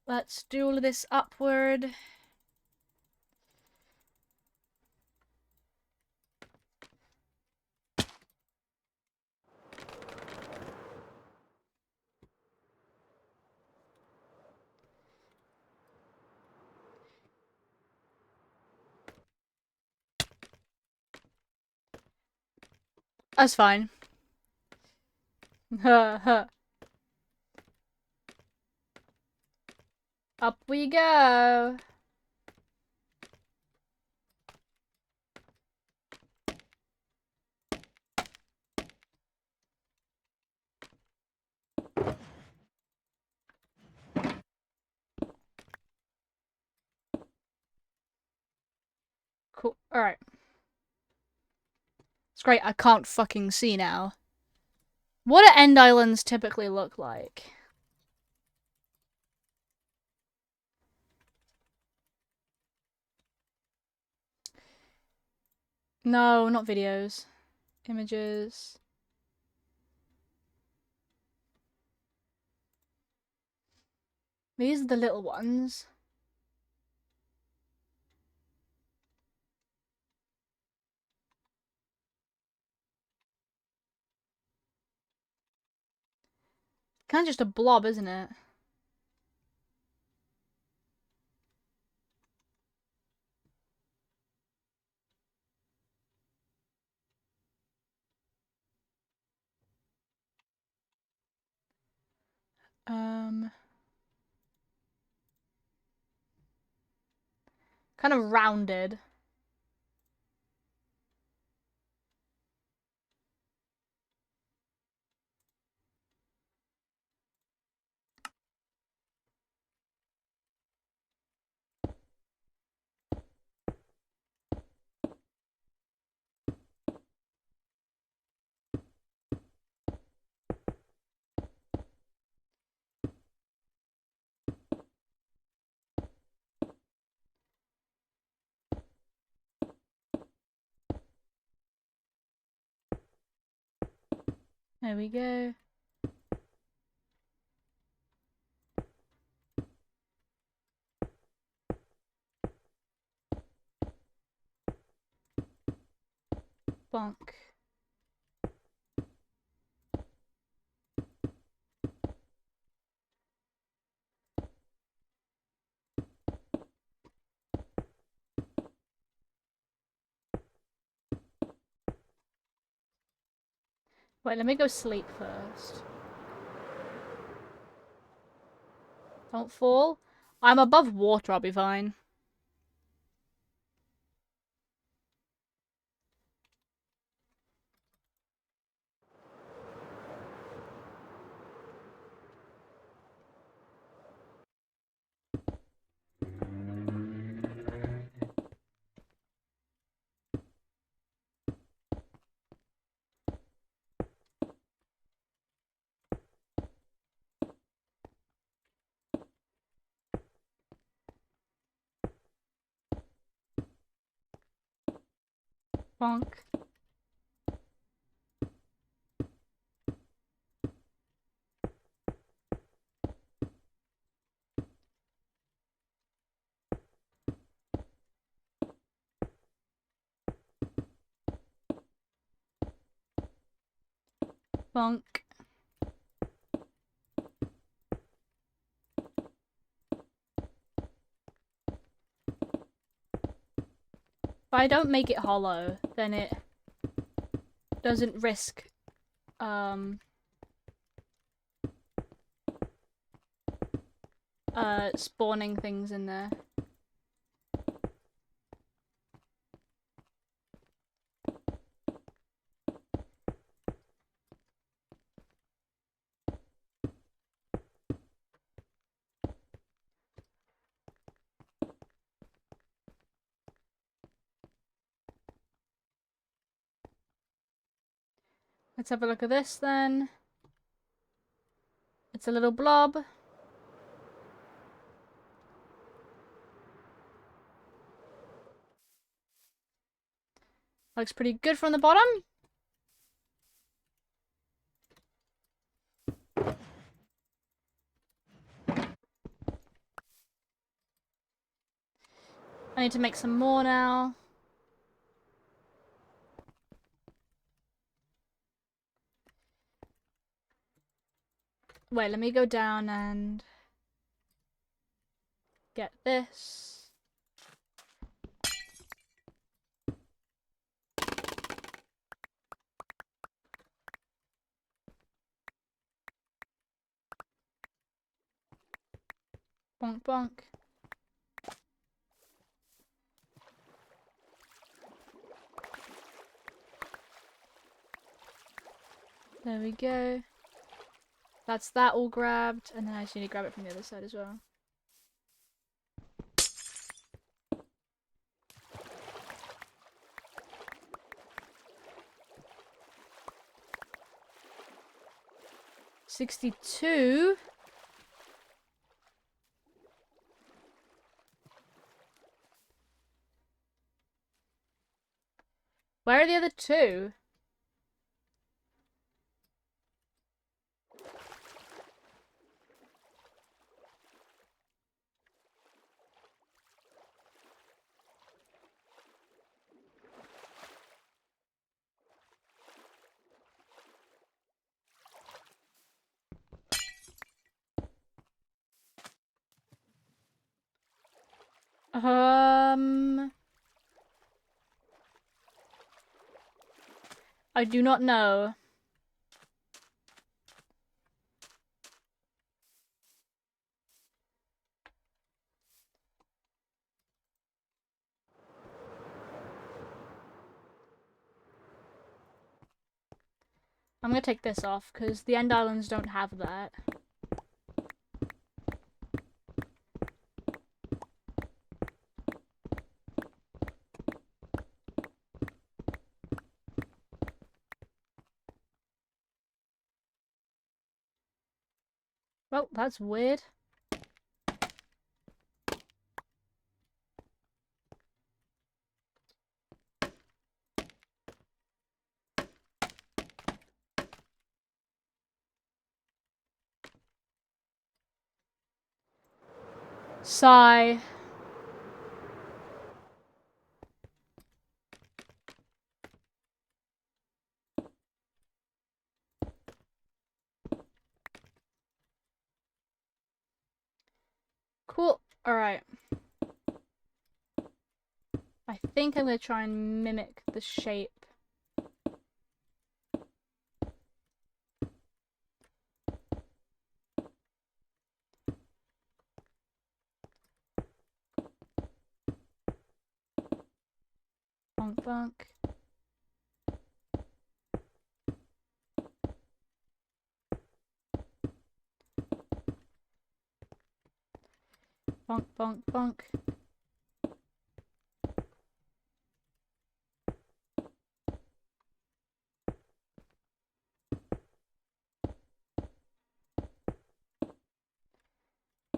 Let's do all of this upward. That's fine. Up we go. Cool. Alright. It's great, I can't fucking see now. What do end islands typically look like? No, not videos. Images. These are the little ones. Kind of just a blob, isn't it? Kind of rounded. There we go. Bonk. Wait, let me go sleep first. Don't fall. I'm above water, I'll be fine. Bonk. Bonk. If I don't make it hollow, then it doesn't risk, spawning things in there. Let's have a look at this then. It's a little blob. Looks pretty good from the bottom. I need to make some more now. Wait, let me go down and get this. Bonk bonk. There we go. That's that all grabbed, and then I just need to grab it from the other side as well. $62. Where are the other two? I do not know. I'm gonna take this off because the end islands don't have that. Well, that's weird. Sigh. Cool. Alright. I think I'm gonna try and mimic the shape. Bonk bonk. Bonk bonk bonk.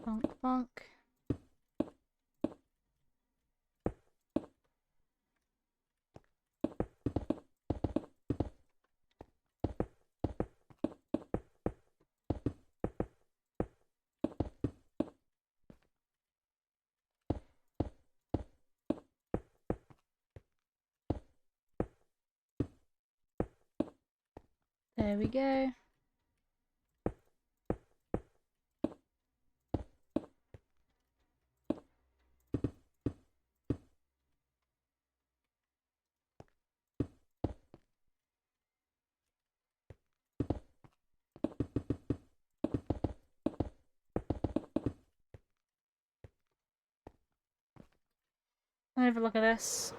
Bonk bonk. There we go. Let me have a look at this.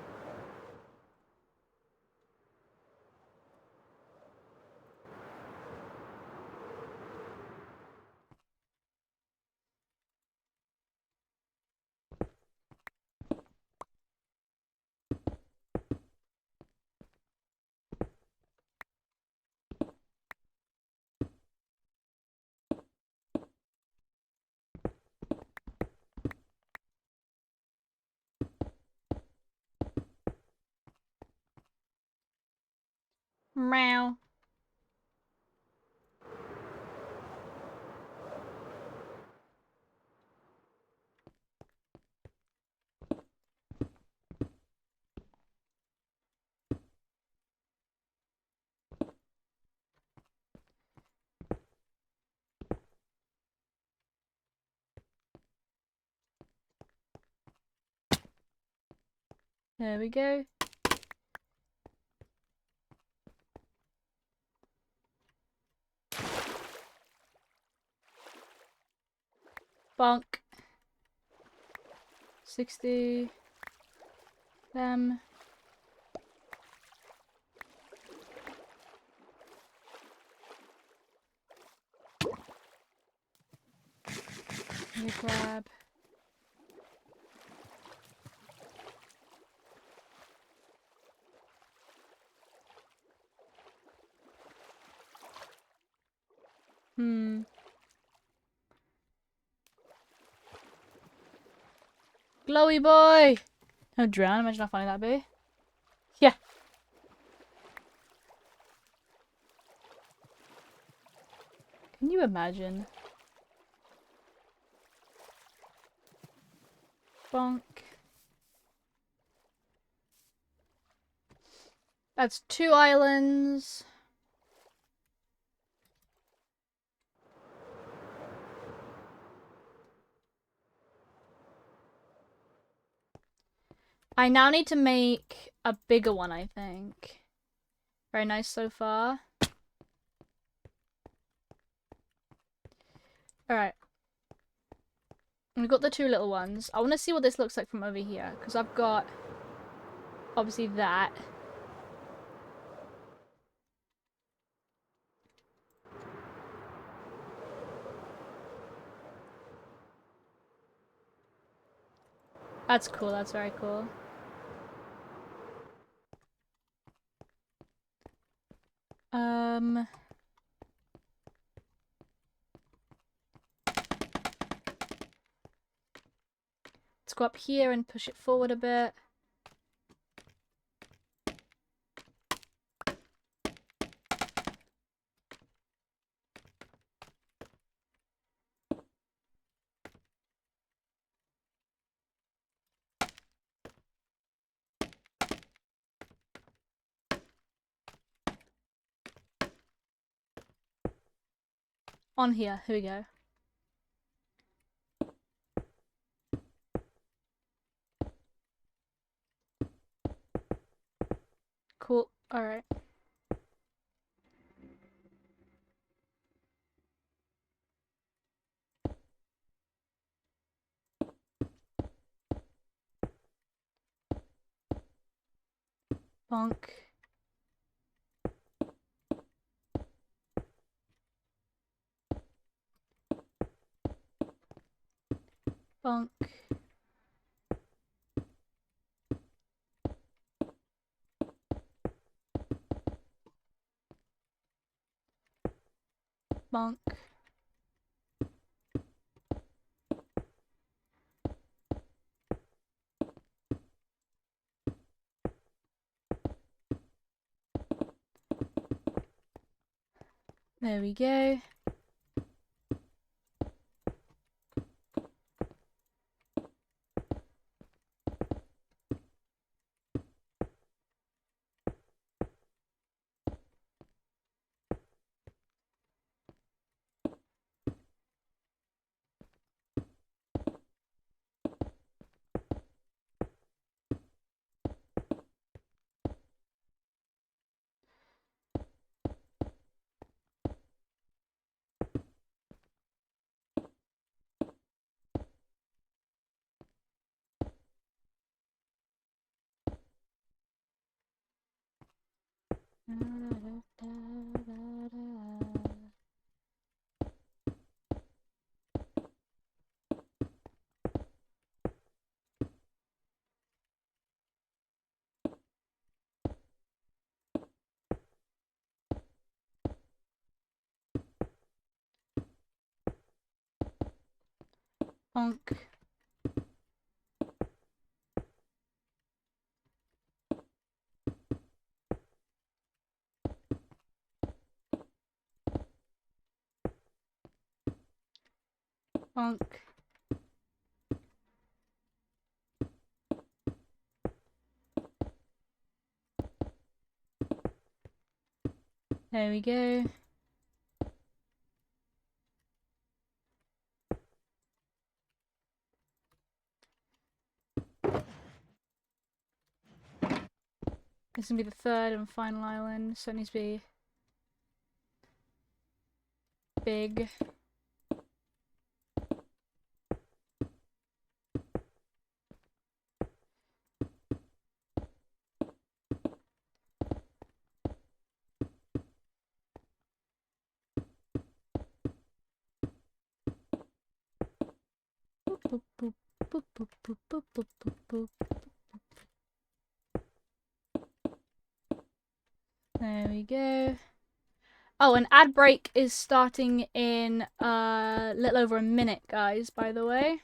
Meow. There we go. Bonk. 60. Them. Let me grab. Glowy boy! No drown, imagine how funny that'd be. Yeah. Can you imagine? Bonk. That's 2 islands. I now need to make a bigger one, I think. Very nice so far. Alright. We've got the 2 little ones. I want to see what this looks like from over here. Because I've got, obviously, that. That's cool. That's very cool. Let's go up here and push it forward a bit. On here. Here we go. Cool. Alright. Bonk. Bonk. Bonk. There we go. Bonk. Bonk. There we go. This is gonna be the third and final island, so it needs to be big. Boop, boop, boop, boop, boop, boop, boop, boop, boop. There we go. Oh, an ad break is starting in a little over a minute, guys, by the way.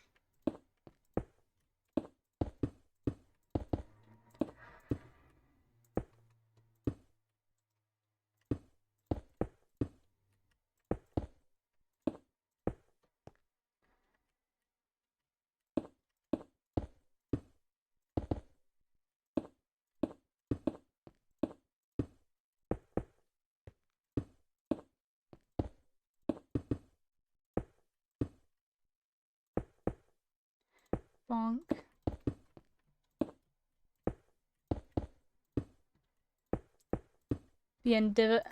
Bonk. The end divot.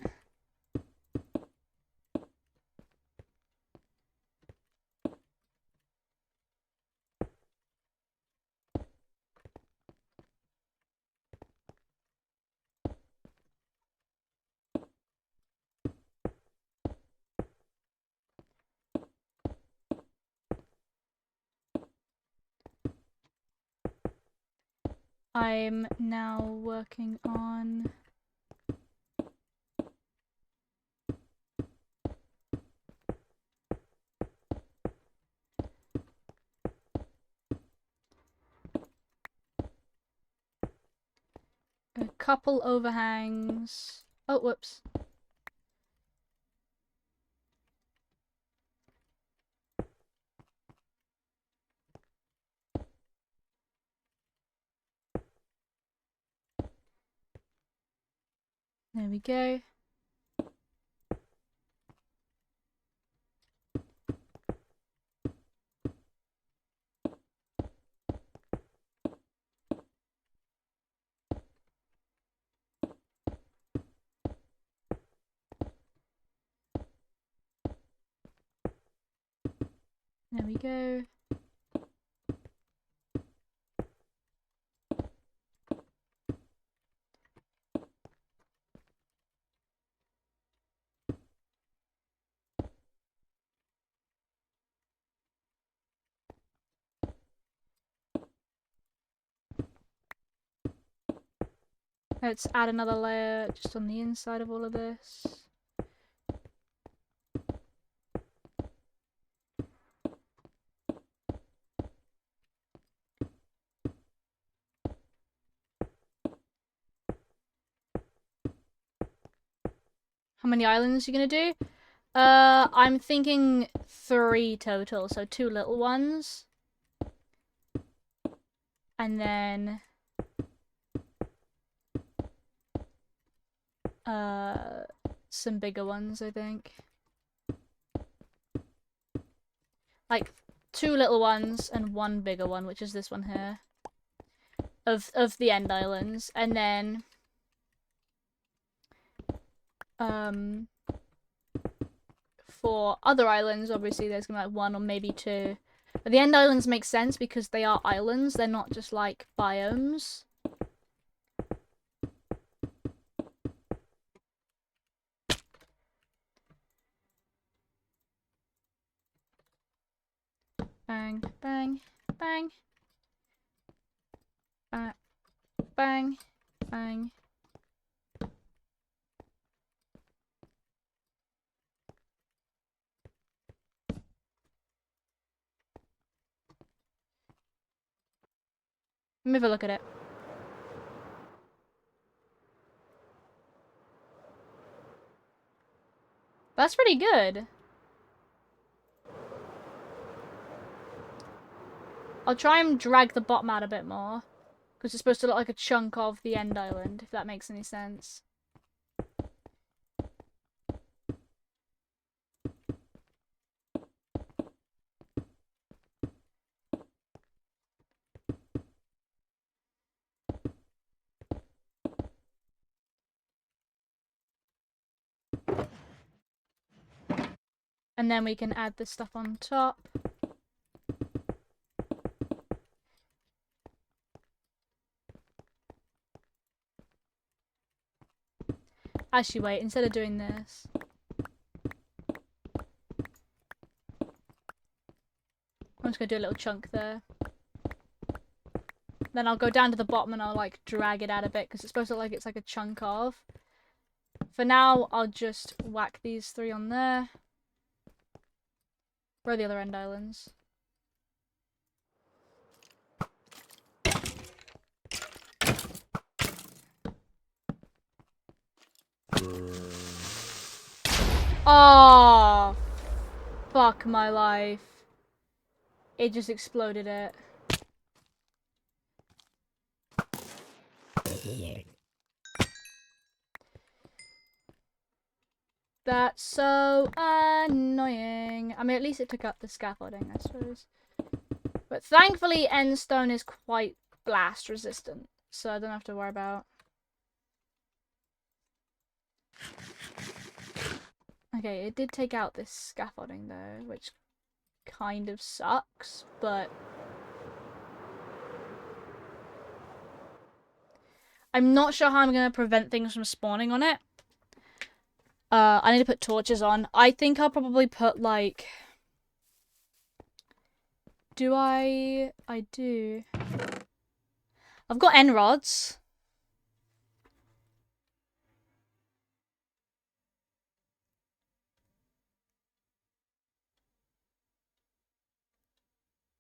I'm now working on a couple overhangs. Oh, whoops. There we go. There we go. Let's add another layer just on the inside of all of this. How many islands are you gonna do? I'm thinking 3 total, so 2 little ones. And then some bigger ones, I think. Like 2 little ones and 1 bigger one, which is this one here. Of the end islands. And then for other islands, obviously there's gonna be like 1 or maybe 2. But the end islands make sense because they are islands, they're not just like biomes. Bang, bang, bang. Bang, bang. Let me have a look at it. That's pretty good. I'll try and drag the bottom out a bit more. Because it's supposed to look like a chunk of the end island, if that makes any sense. And then we can add this stuff on top. Actually, wait, instead of doing this, I'm just gonna do a little chunk there. Then I'll go down to the bottom and I'll like drag it out a bit because it's supposed to look like it's like a chunk of. For now, I'll just whack these 3 on there. Where are the other end islands? Oh, fuck my life. It just exploded it. That's so annoying. I mean, at least it took out the scaffolding, I suppose. But thankfully, end stone is quite blast resistant, so I don't have to worry about. Okay, it did take out this scaffolding though, which kind of sucks, but I'm not sure how I'm going to prevent things from spawning on it. I need to put torches on. I think I'll probably put like... I do. I've got end rods.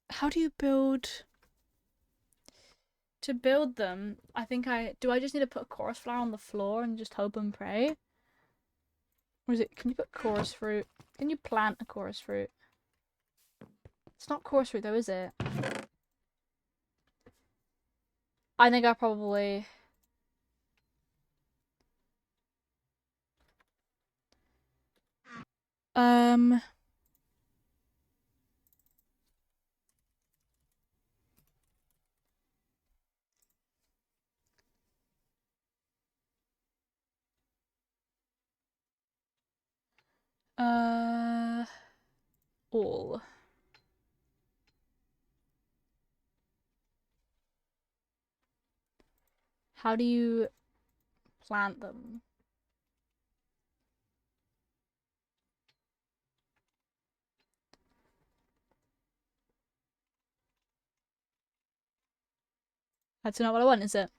How do you build... To build them, I think do I just need to put a chorus flower on the floor and just hope and pray? Or is it, can you put chorus fruit? Can you plant a chorus fruit? It's not chorus fruit though, is it? I think I probably... all. How do you plant them? That's not what I want, is it?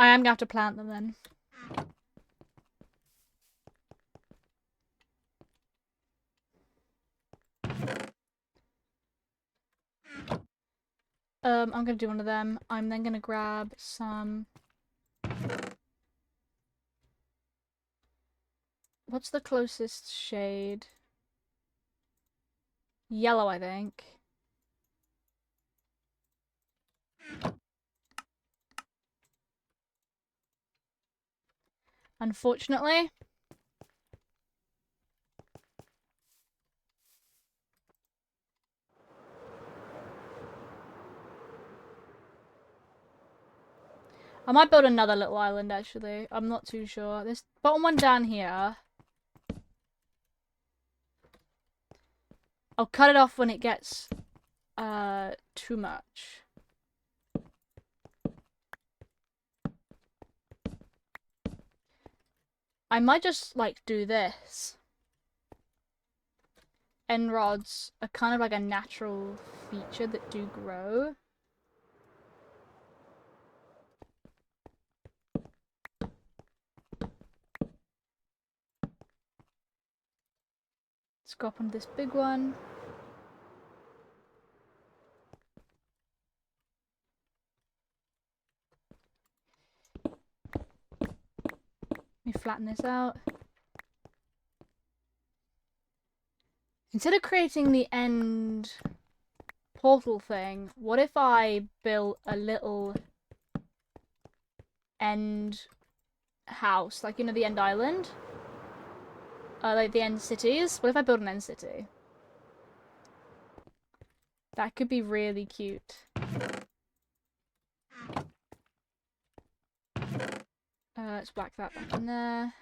I am gonna have to plant them then. I'm gonna do one of them. I'm then gonna grab some... What's the closest shade? Yellow, I think. Unfortunately. I might build another little island, actually. I'm not too sure. This bottom one down here. I'll cut it off when it gets too much. I might just like do this. end rods are kind of like a natural feature that do grow. Let's go up on this big one. Let me flatten this out. Instead of creating the end portal thing, what if I built a little end house, like, you know, the end island? Like the end cities? What if I build an end city? That could be really cute. Let's whack that back in there.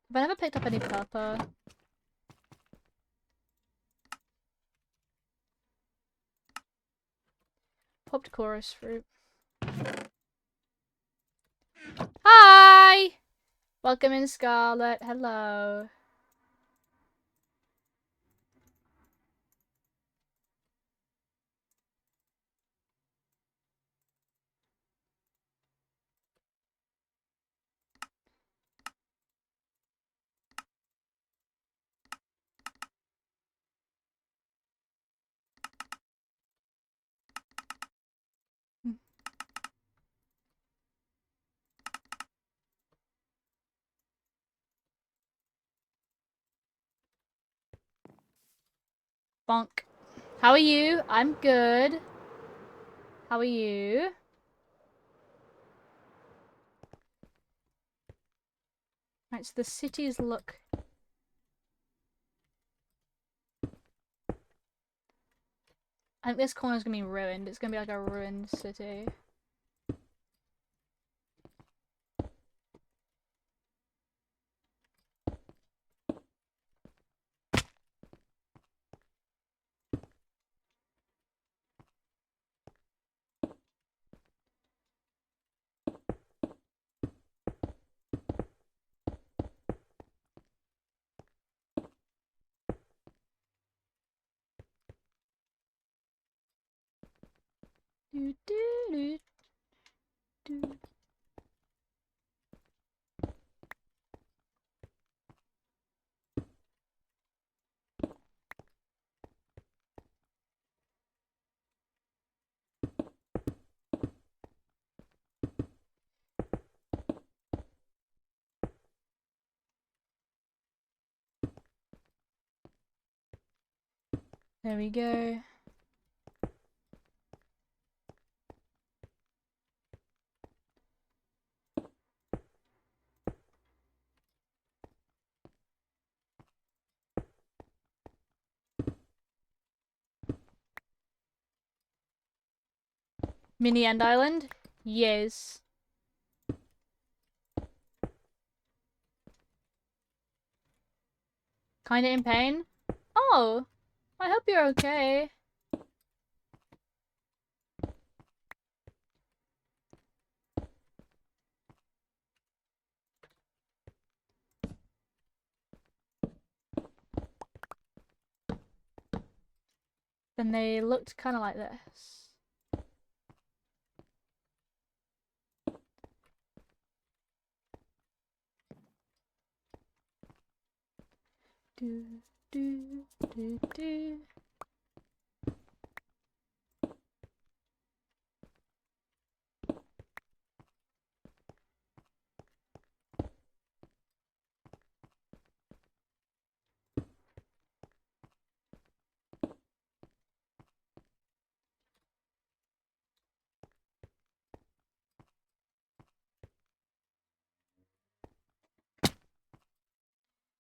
Have I never picked up any purple? Popped chorus fruit. Hi! Welcome in, Scarlet. Hello. Bonk. How are you? I'm good. How are you? Right, so the cities look... I think this corner's gonna be ruined. It's gonna be like a ruined city. Do, do, do, do. There we go. Mini End Island? Yes. Kinda in pain? Oh, I hope you're okay. Then they looked kind of like this. Do, do, do, do.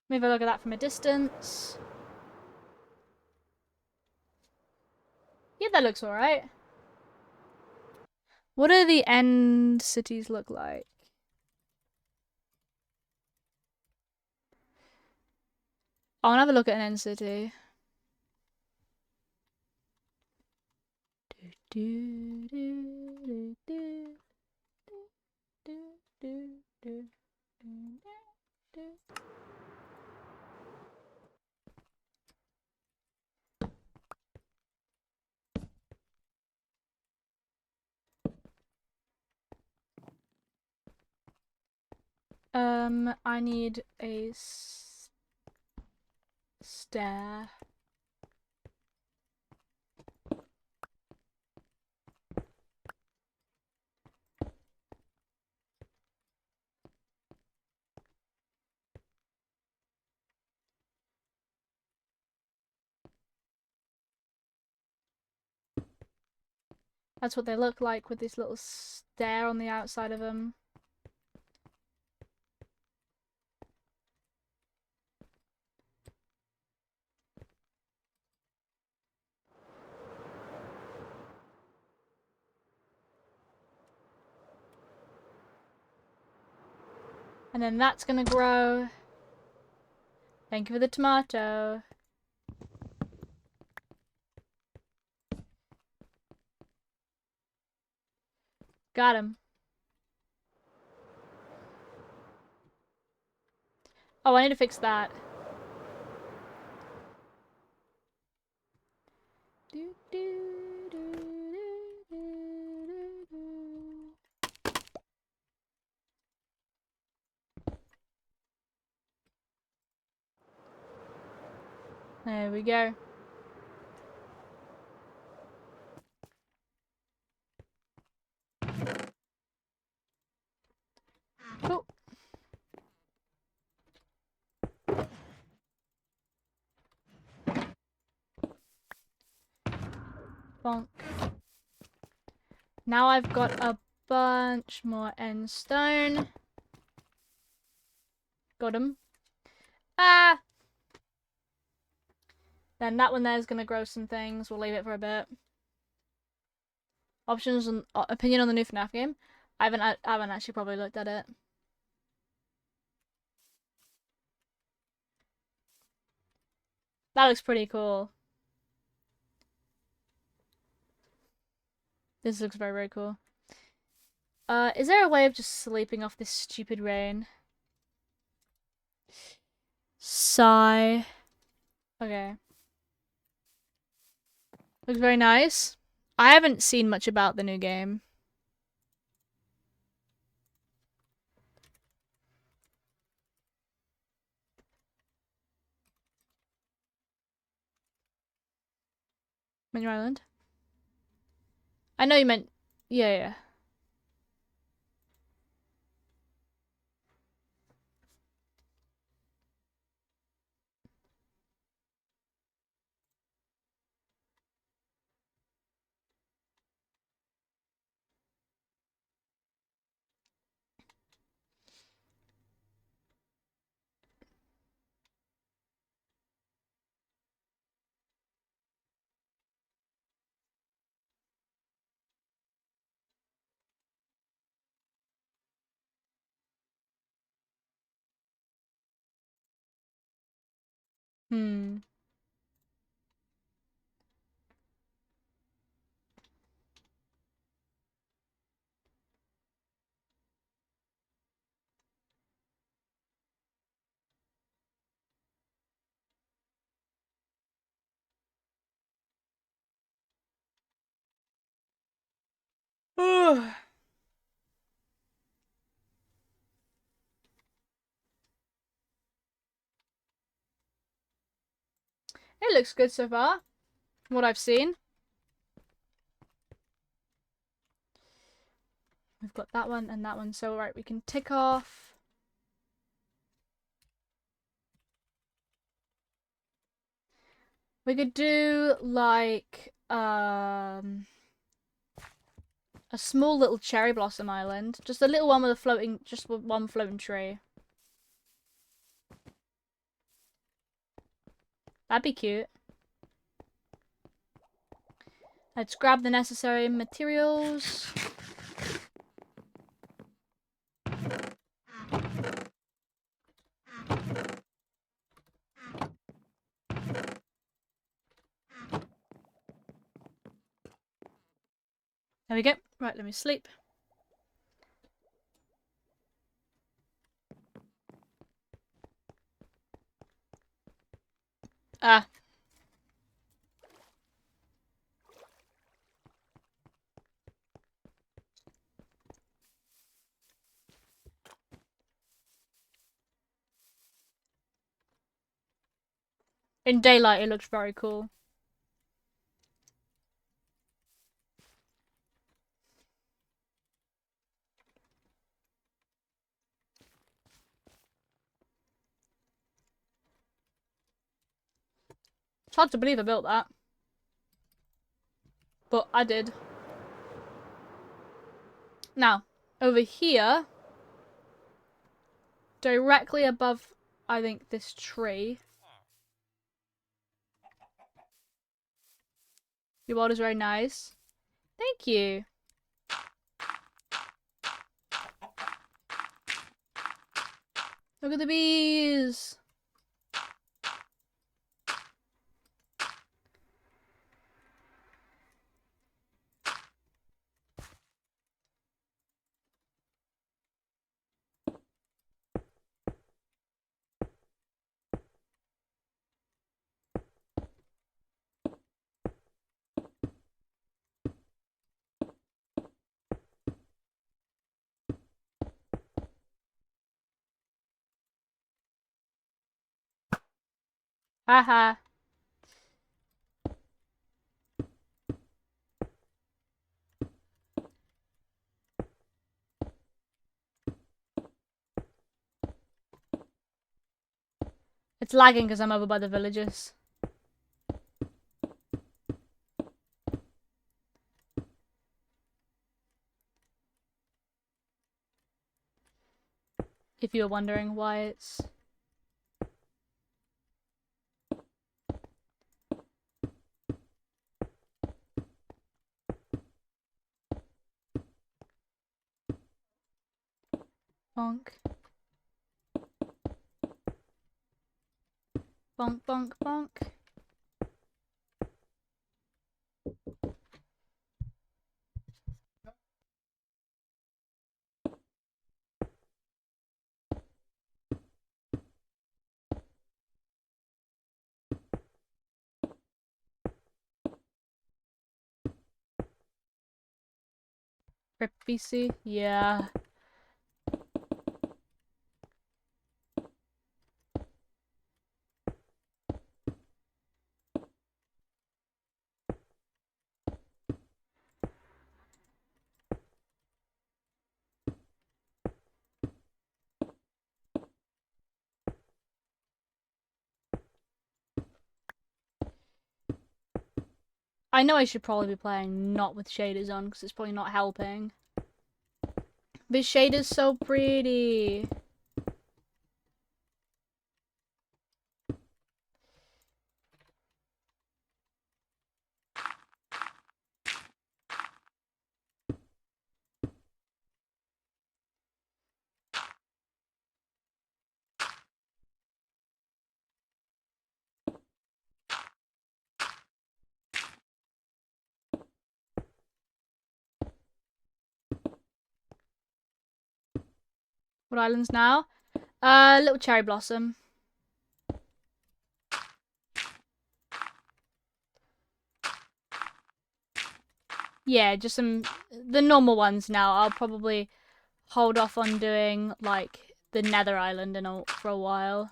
Maybe a look at that from a distance. Yeah, that looks alright. What do the end cities look like? I want to have a look at an end city. I need a stair. That's what they look like with this little stair on the outside of them. And then that's gonna grow. Thank you for the tomato. Got him. Oh, I need to fix that. There we go. Cool. Bonk. Now I've got a bunch more end stone. Got him. Ah! Then that one there is going to grow some things. We'll leave it for a bit. Options and opinion on the new FNAF game. I haven't actually probably looked at it. That looks pretty cool. This looks very, very cool. Is there a way of just sleeping off this stupid rain? Sigh. Okay. Looks very nice. I haven't seen much about the new game. Menu Island? I know you meant... Yeah. Hmm. It looks good so far, from what I've seen. We've got that one and that one, so right, we can tick off. We could do like a small little cherry blossom island, just a little one with a floating, just with one floating tree. That'd be cute. Let's grab the necessary materials. There we go. Right, let me sleep. Ah. In daylight, it looks very cool. It's hard to believe I built that. But I did. Now, over here, directly above, I think, this tree. Your world is very nice. Thank you. Look at the bees. Haha. It's lagging because I'm over by the villages. If you were wondering why it's... Bonk. Bonk, bonk, bonk. Rip BC? Yeah. I know I should probably be playing not with shaders on because it's probably not helping. But shaders so pretty. What islands now? Little cherry blossom. Yeah, just the normal ones now. I'll probably hold off on doing like the Nether Island and all for a while.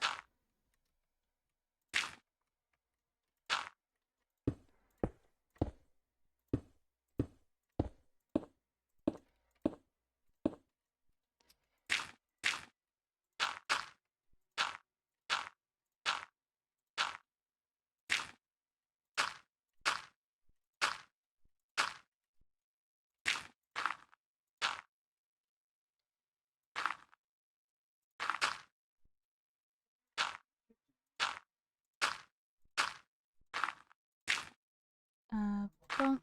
Bonk.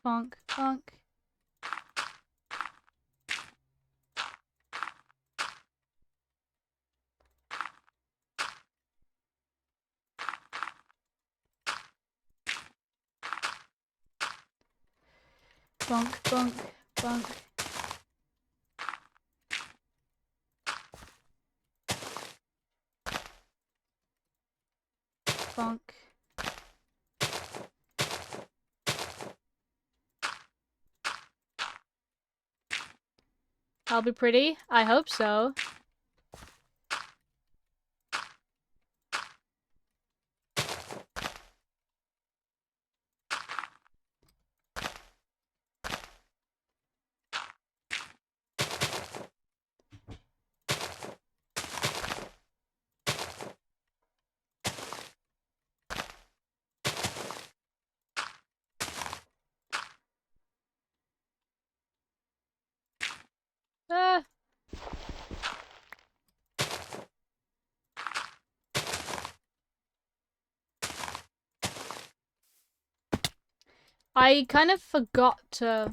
Bonk, bonk. Bonk, bonk, bonk. Bonk. I'll be pretty. I hope so. Ah. I kind of forgot to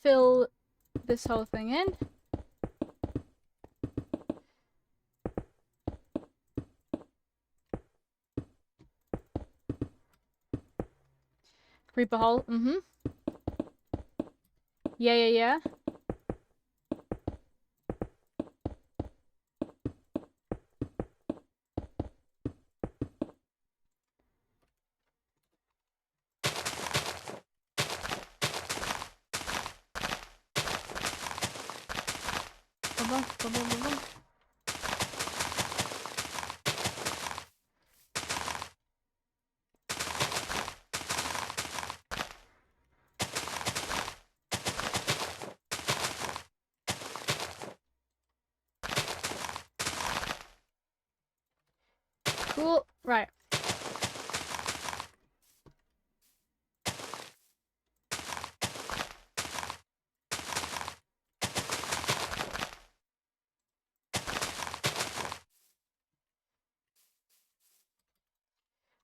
fill this whole thing in. Creeper hole. Mm-hmm. Yeah, yeah, yeah. Bonk, bonk, bonk, bonk, bonk. Cool. Right.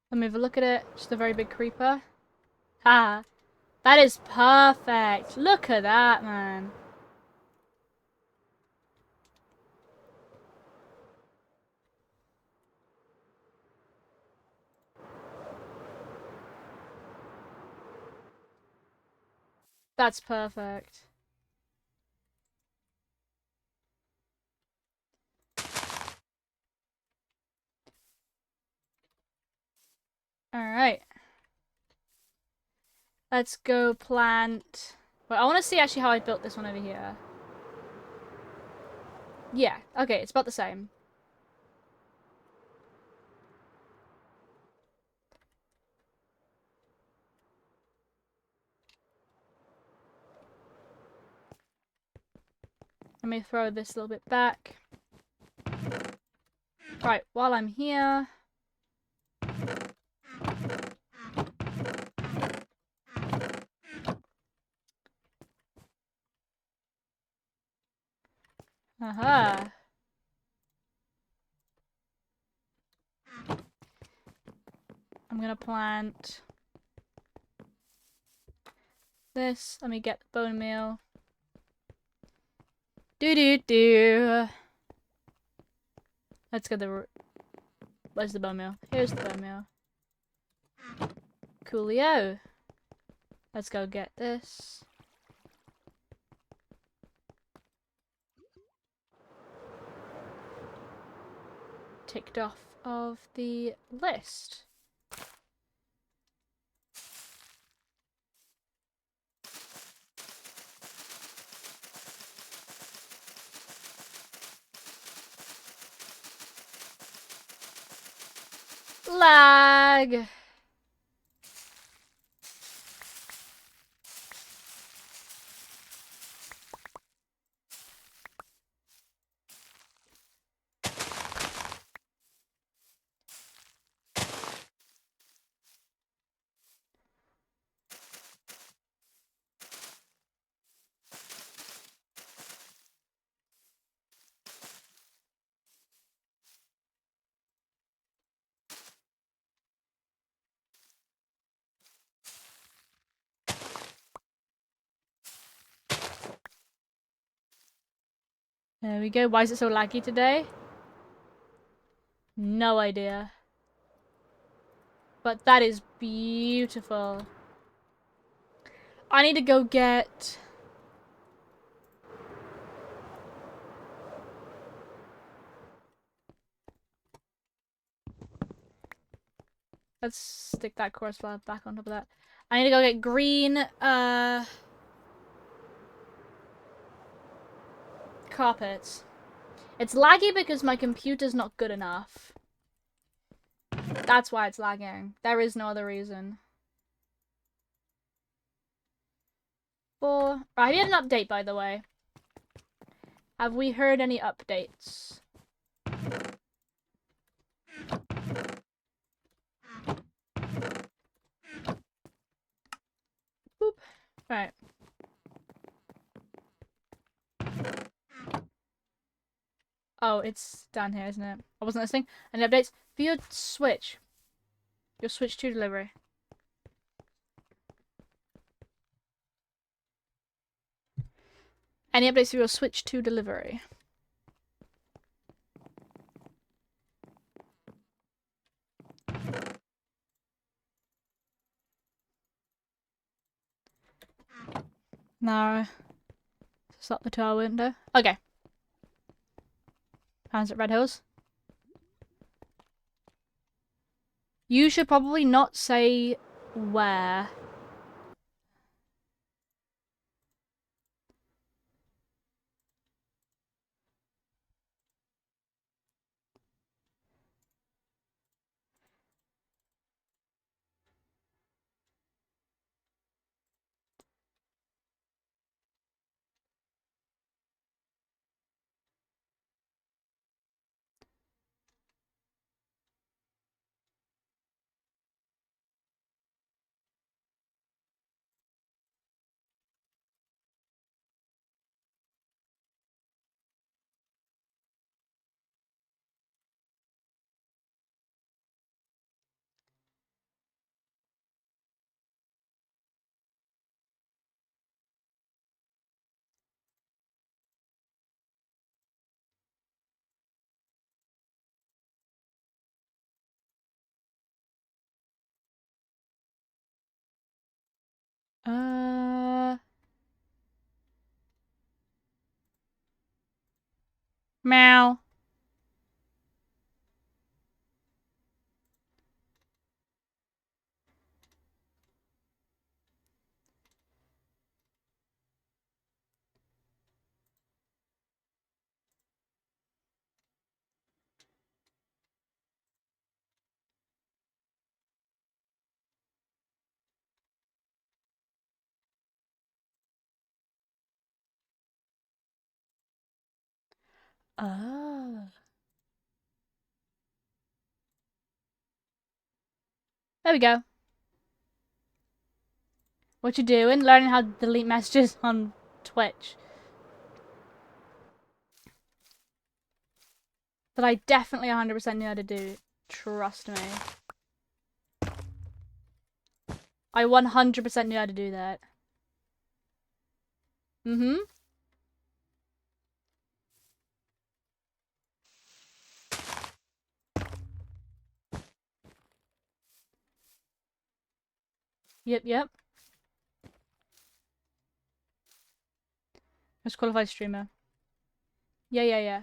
Let me have a look at it. Just a very big creeper. Ha! That is perfect. Look at that, man. That's perfect. Alright. Let's go plant... Well, I want to see actually how I built this one over here. Yeah, okay, it's about the same. Let me throw this a little bit back. Right, while I'm here... Aha. I'm gonna plant this. Let me get the bone meal. Do. Let's get the... Where's the bone meal? Here's the bone meal. Coolio. Let's go get this. Ticked off of the list. Lag. There we go. Why is it so laggy today? No idea. But that is beautiful. I need to go get... Let's stick that course back on top of that. I need to go get green, carpets. It's laggy because my computer's not good enough. That's why it's lagging. There is no other reason. I had an update, by the way. Have we heard any updates? Boop. Right. Oh, it's down here, isn't it? I wasn't listening. Any updates? For your Switch. Your Switch 2 delivery. Any updates for your Switch 2 delivery? No. Stop the tower window. Okay. Hands at Red Hills. You should probably not say where. Meow. Oh. There we go. What you doing? Learning how to delete messages on Twitch. That I definitely 100% knew how to do. Trust me. I 100% knew how to do that. Mm-hmm. Yep. Most qualified streamer. Yeah.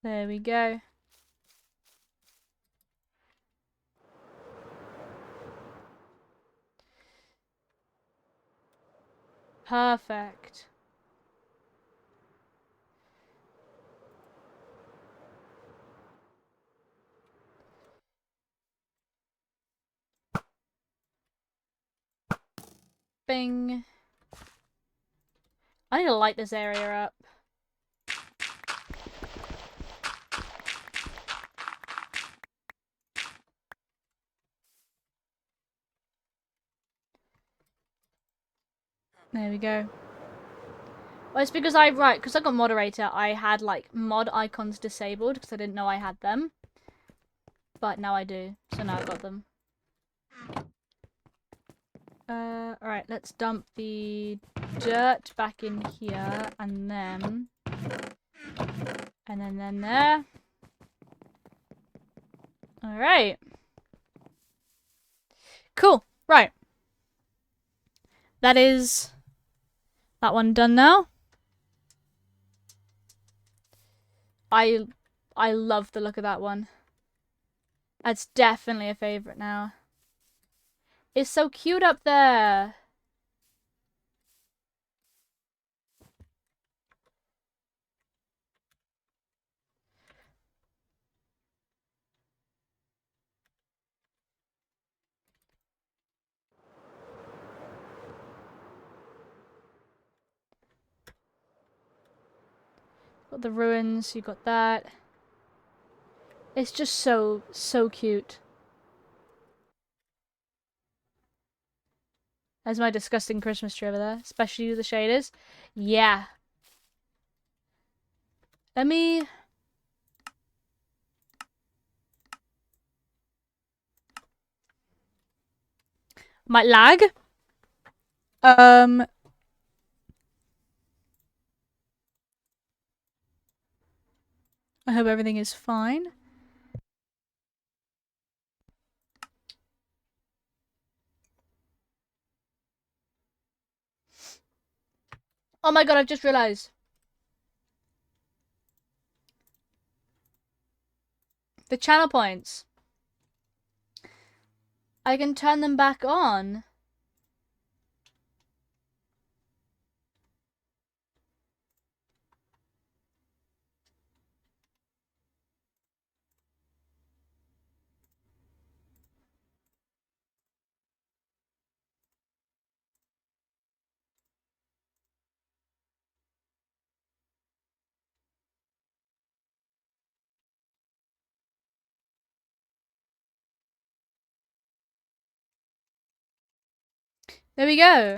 There we go. Perfect. Bing. I need to light this area up. There we go. Well, it's because because I got moderator, I had like mod icons disabled because I didn't know I had them. But now I do, so now I've got them. Alright, let's dump the dirt back in here, and then there. Alright. Cool. Right. That is that one done now. I love the look of that one. That's definitely a favorite now. It's so cute up there. Got the ruins, you got that. It's just so cute. There's my disgusting Christmas tree over there, especially the shaders. Yeah. Let me... Might lag. I hope everything is fine. Oh my god, I've just realised. The channel points. I can turn them back on. There we go.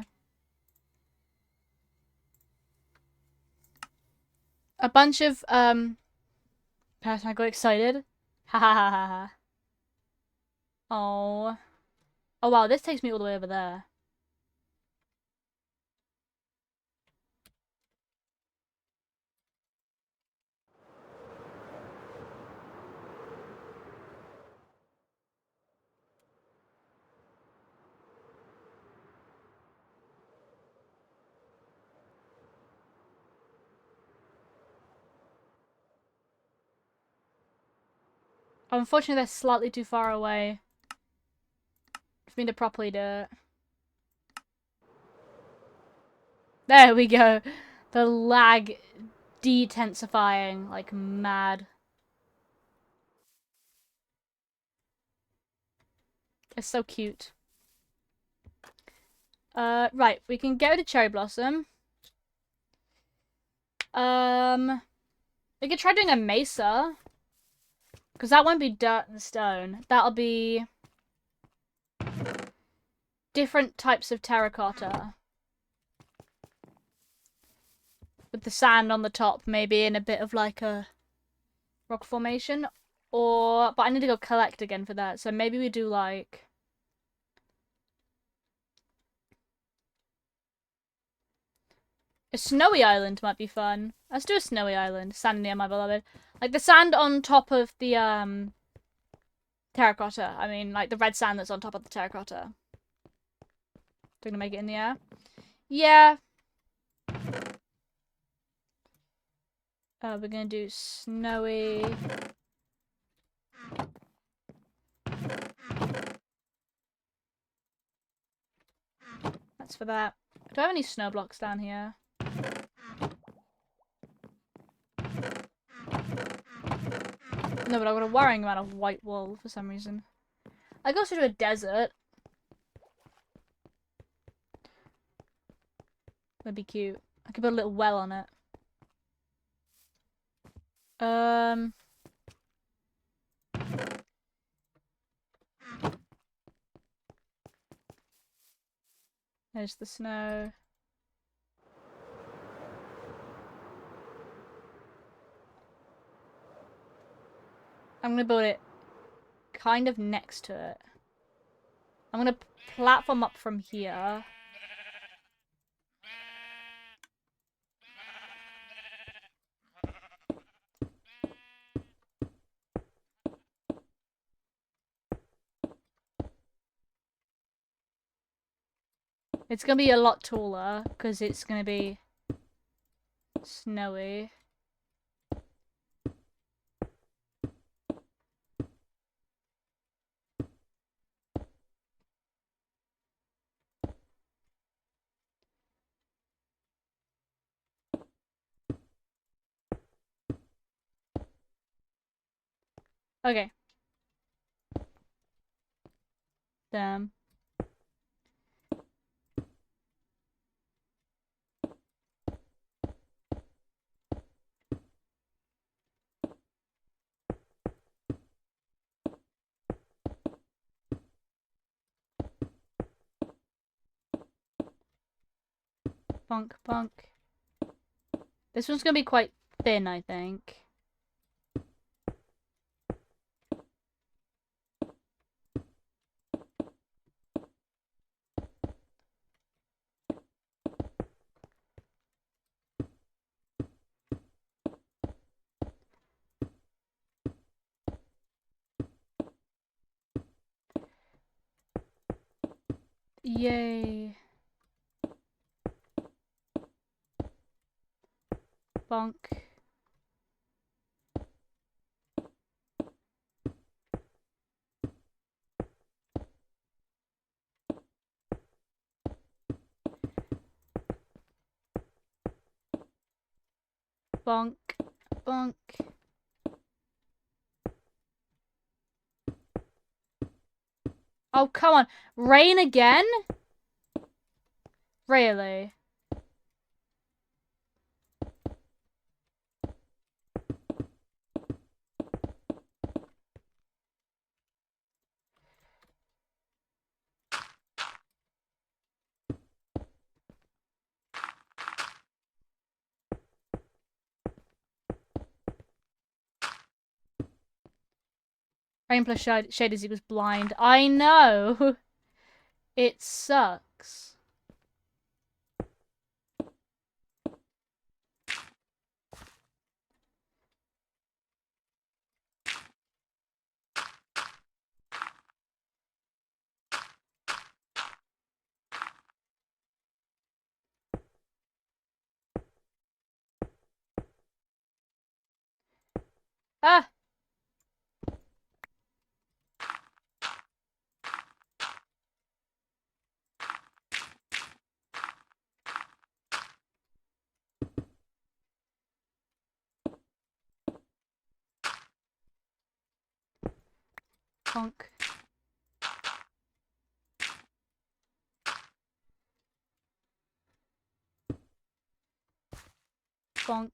A bunch of, perhaps I got excited. Ha ha ha ha ha. Oh. Oh wow, this takes me all the way over there. Unfortunately, they're slightly too far away for me to properly do it. There we go. The lag detensifying like mad. It's so cute. Right, we can go to Cherry Blossom. We could try doing a mesa. Because that won't be dirt and stone. That'll be different types of terracotta. With the sand on the top, maybe in a bit of like a rock formation. Or, but I need to go collect again for that. So maybe we do like... A snowy island might be fun. Let's do a snowy island. Sand near my beloved. Like the sand on top of the terracotta. I mean, like the red sand that's on top of the terracotta. They're gonna make it in the air. Yeah. We're gonna do snowy. That's for that. Do I have any snow blocks down here? No, but I've got a worrying amount of white wool for some reason. I could also do a desert. That'd be cute. I could put a little well on it. There's the snow. I'm gonna build it kind of next to it. I'm gonna platform up from here. It's gonna be a lot taller because it's gonna be snowy. Okay. Damn. Bonk, bonk. This one's gonna be quite thin, I think. Yay. Bonk. Bonk. Bonk. Oh, come on. Rain again? Really? Rain plus shade is equals blind. I know! It sucks. Ah! Bonk. Bonk.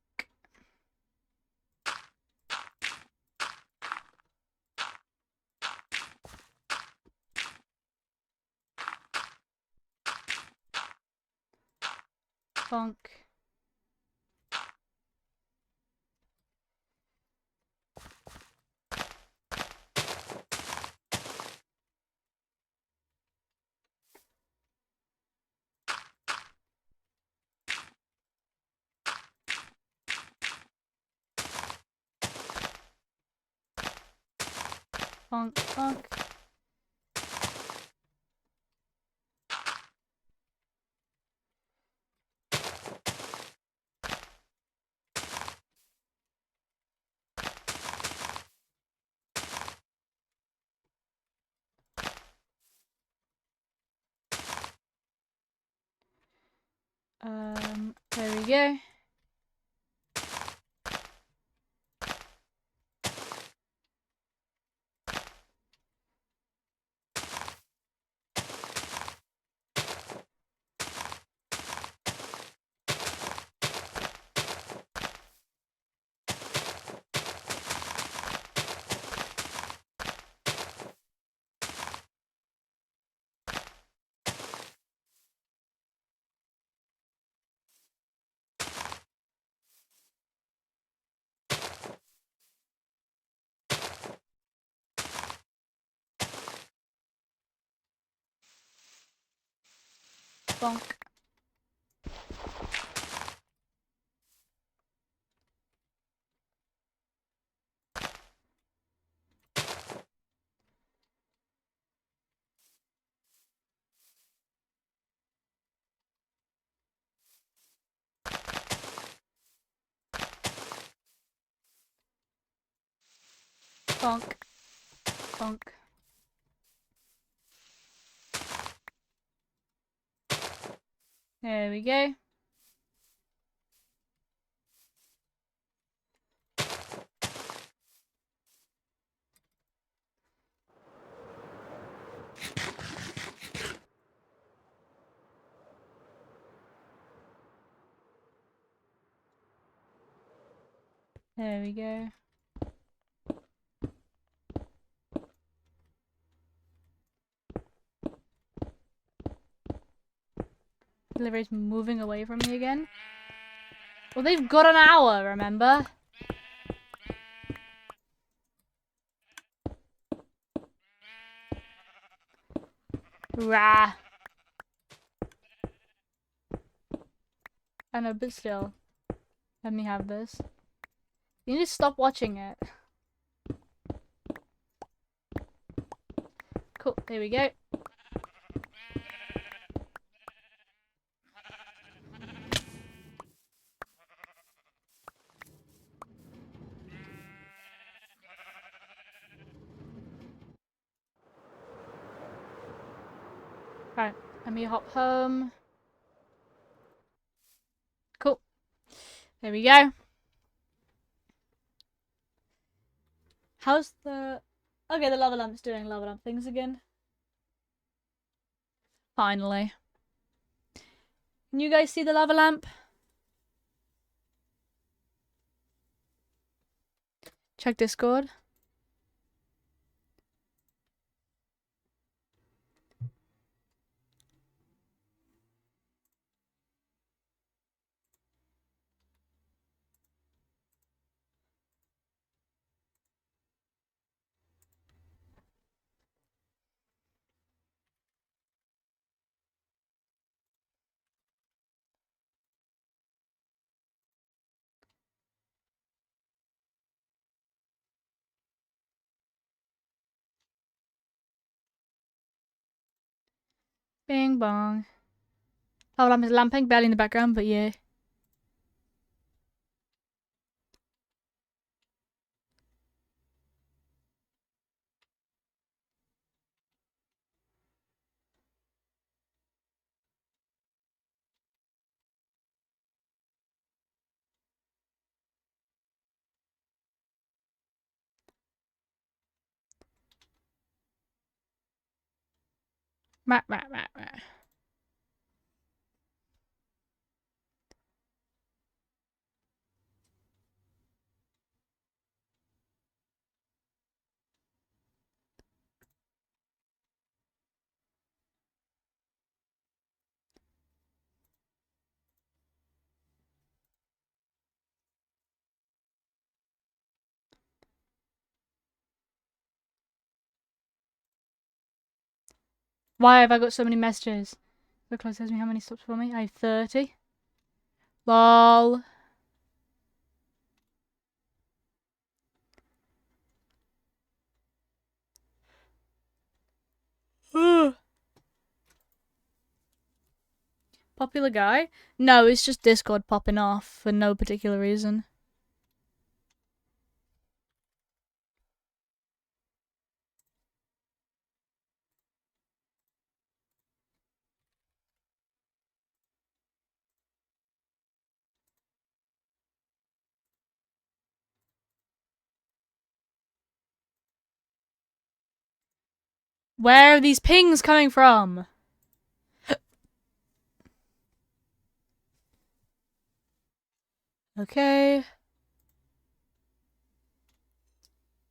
Bonk. Bonk. Bonk. There we go. Bonk. Bonk. Bonk. There we go. There we go. Delivery's moving away from me again. Well, they've got an hour, remember? Rah. I know, but still. Let me have this. You need to stop watching it. Cool, there we go. Right, let me hop home. Cool. There we go. How's the... Okay, the lava lamp's doing lava lamp things again. Finally. Can you guys see the lava lamp? Check Discord. Bing bong. Lava lamp is lamping, barely in the background, but yeah. Rat, rat, rat, rat. Why have I got so many messages? The close tells me how many stops for me. I have 30. Lol. Popular guy? No, it's just Discord popping off for no particular reason. Where are these pings coming from? Okay.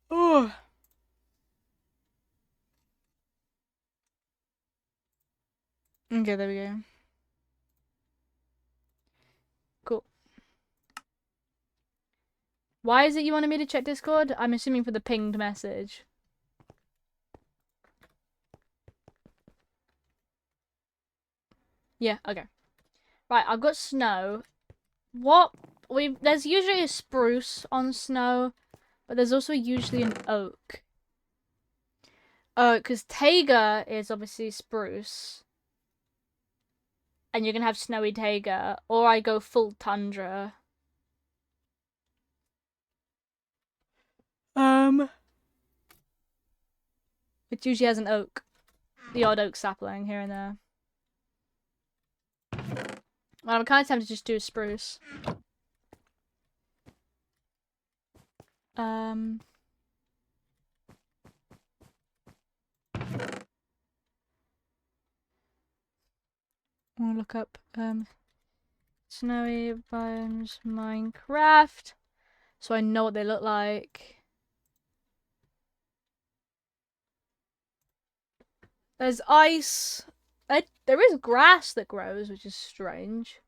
Oh. Okay, there we go. Cool. Why is it you wanted me to check Discord? I'm assuming for the pinged message. Yeah, okay. Right, I've got snow. There's usually a spruce on snow, but there's also usually an oak. Because taiga is obviously spruce. And you're gonna have snowy taiga, or I go full tundra. Which usually has an oak. The odd oak sapling here and there. Well, I'm kind of tempted to just do a spruce. I'm gonna look up snowy biomes Minecraft, so I know what they look like. There's ice. There is grass that grows, which is strange.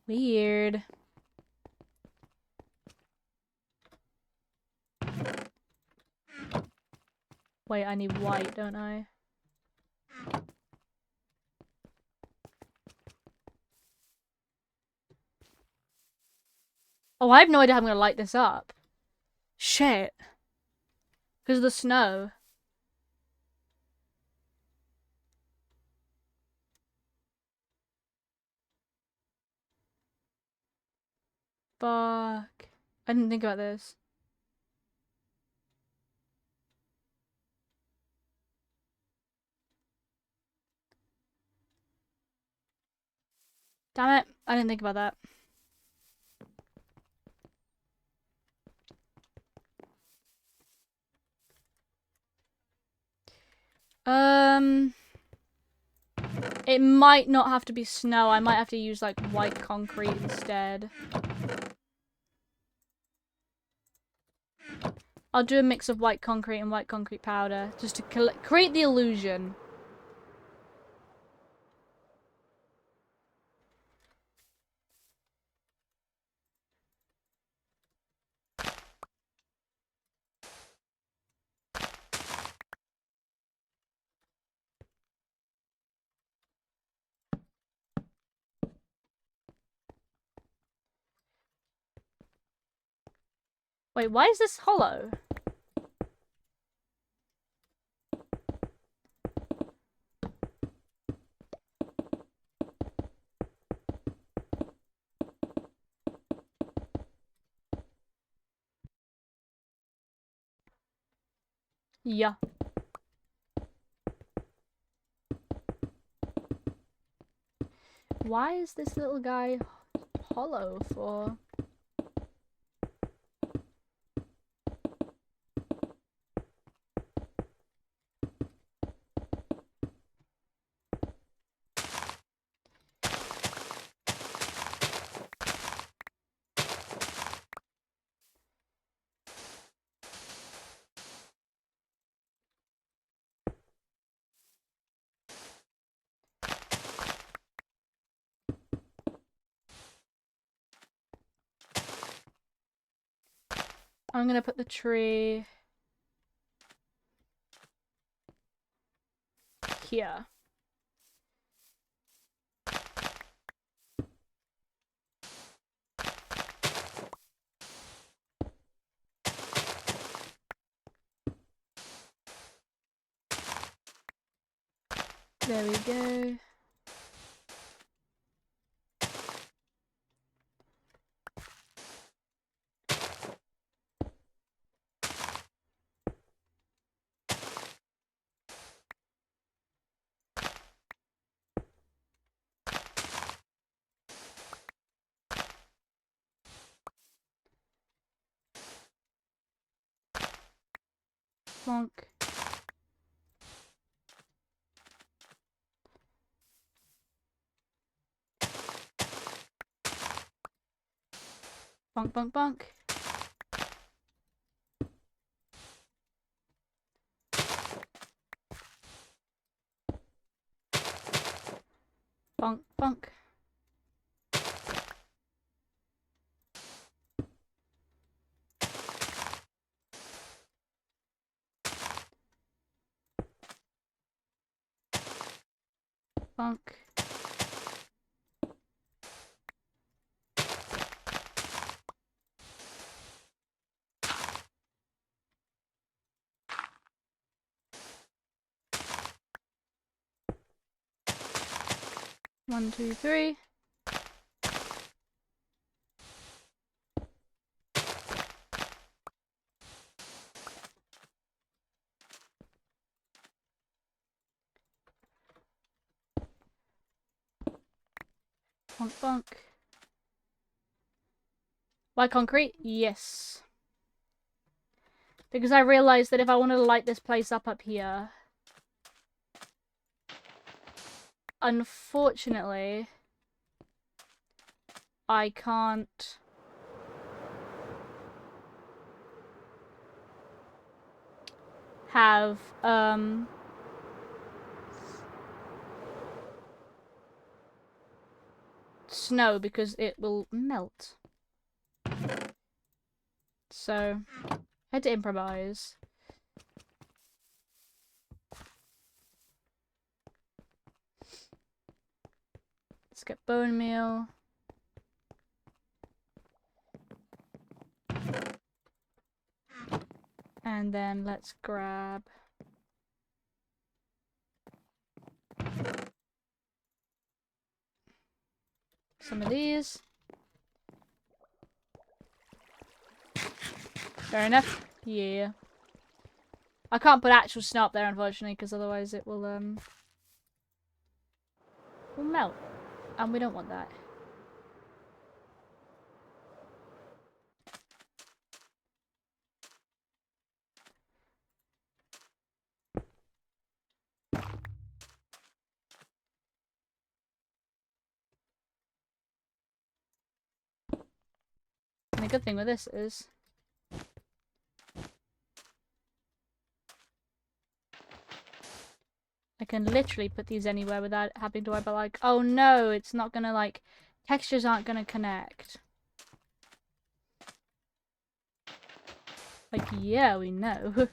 Weird. Wait, I need white, don't I? Oh, I have no idea how I'm gonna light this up. Shit. Because of the snow. Fuck. I didn't think about this. Damn it. I didn't think about that. It might not have to be snow. I might have to use like white concrete instead. I'll do a mix of white concrete and white concrete powder just to create the illusion. Wait, why is this hollow? Yeah. Why is this little guy hollow for? I'm gonna put the tree here. There we go. Bonk. Bonk, bonk, bonk. Bonk, bonk. Bonk. One, two, three. Bonk, bonk. Why concrete? Yes. Because I realised that if I wanted to light this place up here, unfortunately, I can't have, snow because it will melt. So, I had to improvise. Let's get bone meal. And then let's grab some of these. Fair enough. Yeah. I can't put actual snow up there, unfortunately, because otherwise it will melt. And we don't want that. And the good thing with this is I can literally put these anywhere without having to worry about like, oh no, it's not gonna like, textures aren't gonna connect. Like, yeah, we know.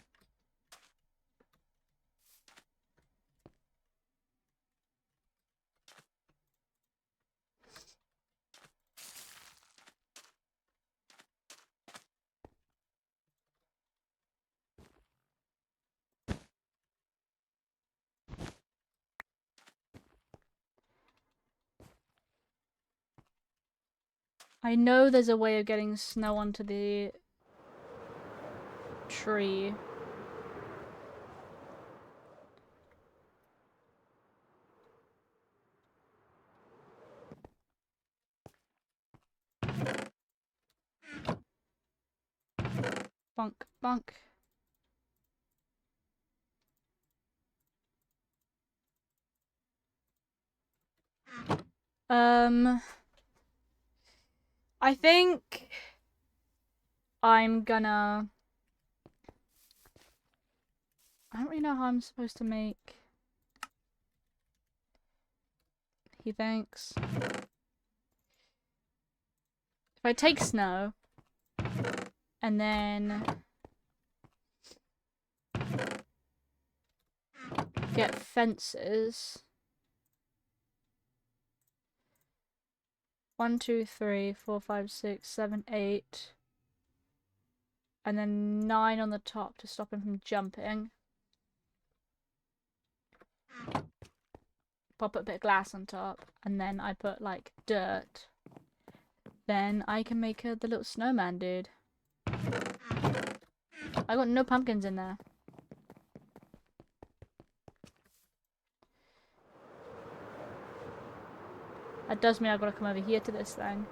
I know there's a way of getting snow onto the tree. Bonk, bonk. I think I'm gonna... I don't really know how I'm supposed to make... He thinks. If I take snow, and then get fences. 1, 2, 3, 4, 5, 6, 7, 8. And then 9 on the top to stop him from jumping. Pop a bit of glass on top, and then I put like dirt. Then I can make the little snowman dude. I got no pumpkins in there. That does mean I've got to come over here to this thing.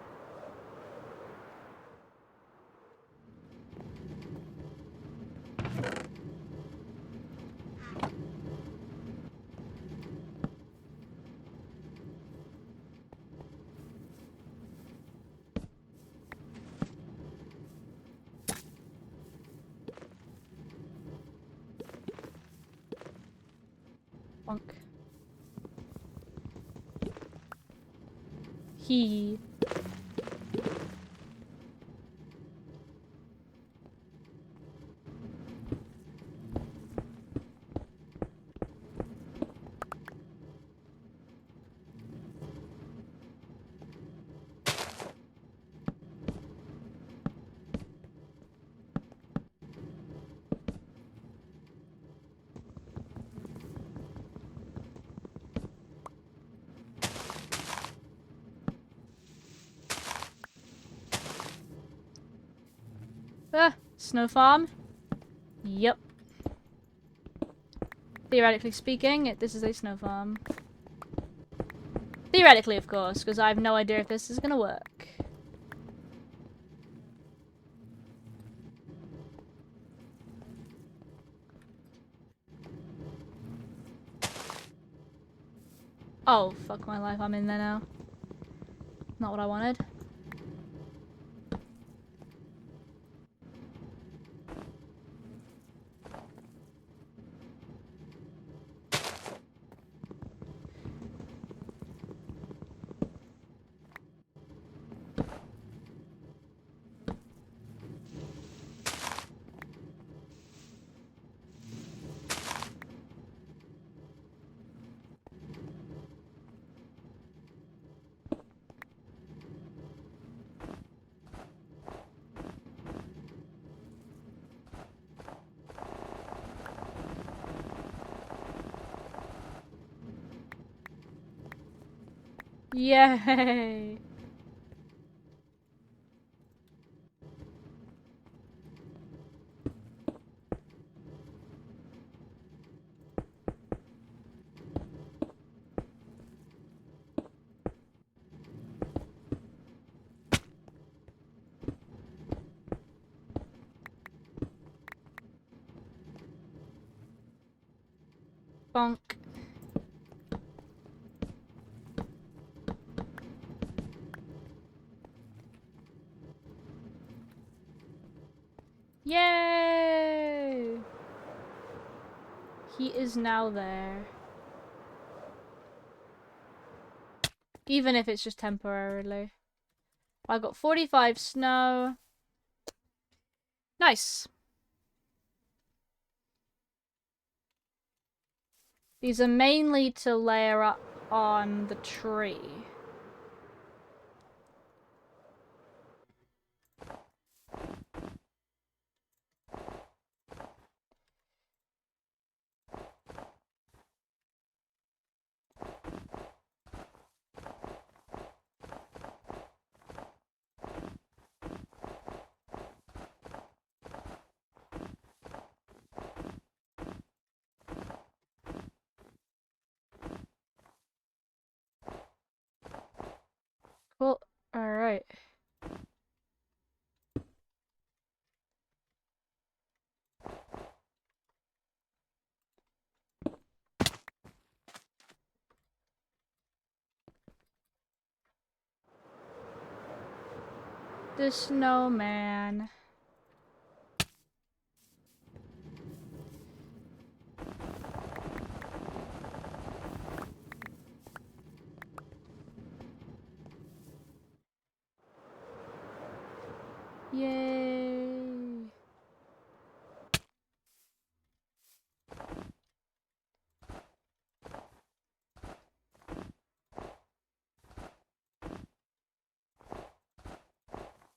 Bonk. Hee. Snow farm? Yep. Theoretically speaking, this is a snow farm. Theoretically, of course, because I have no idea if this is gonna work. Oh, fuck my life, I'm in there now. Not what I wanted. Yay! Bonk. Yay! He is now there. Even if it's just temporarily. I got 45 snow. Nice. These are mainly to layer up on the tree. Cool. Alright. The snowman. Yay.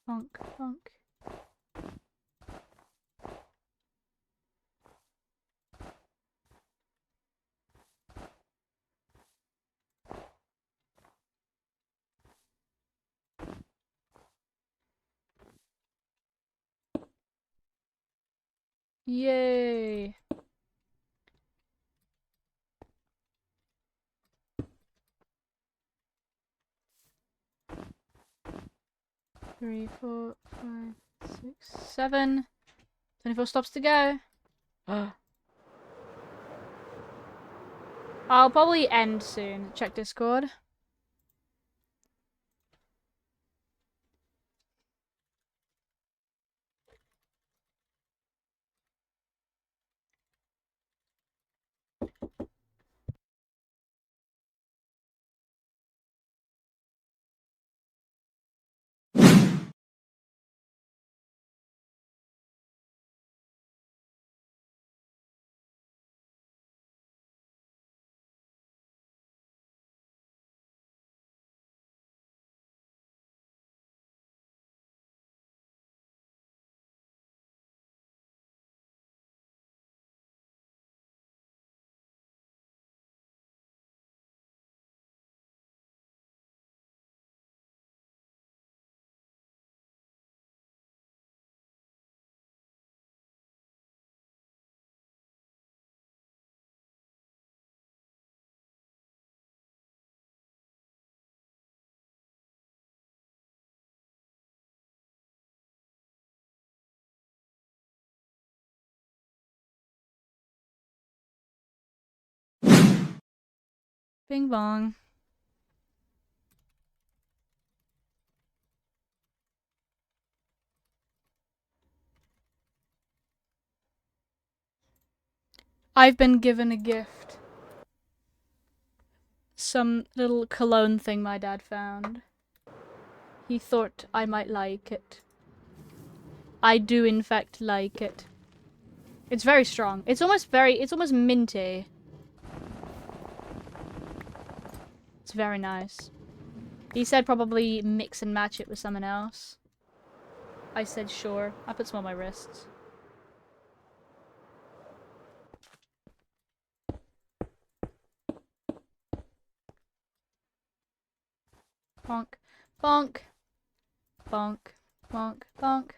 Bonk, bonk. Yay. Three, 4, 5, 6, 7. 24 stops to go. I'll probably end soon. Check Discord. Bing bong. I've been given a gift. Some little cologne thing my dad found. He thought I might like it. I do in fact like it. It's very strong. It's almost minty. It's very nice. He said probably mix and match it with something else. I said sure. I put some on my wrists. Bonk. Bonk. Bonk. Bonk. Bonk.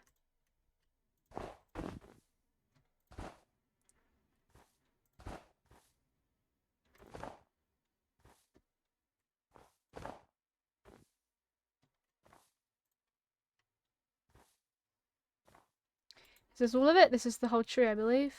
Is this all of it? This is the whole tree, I believe.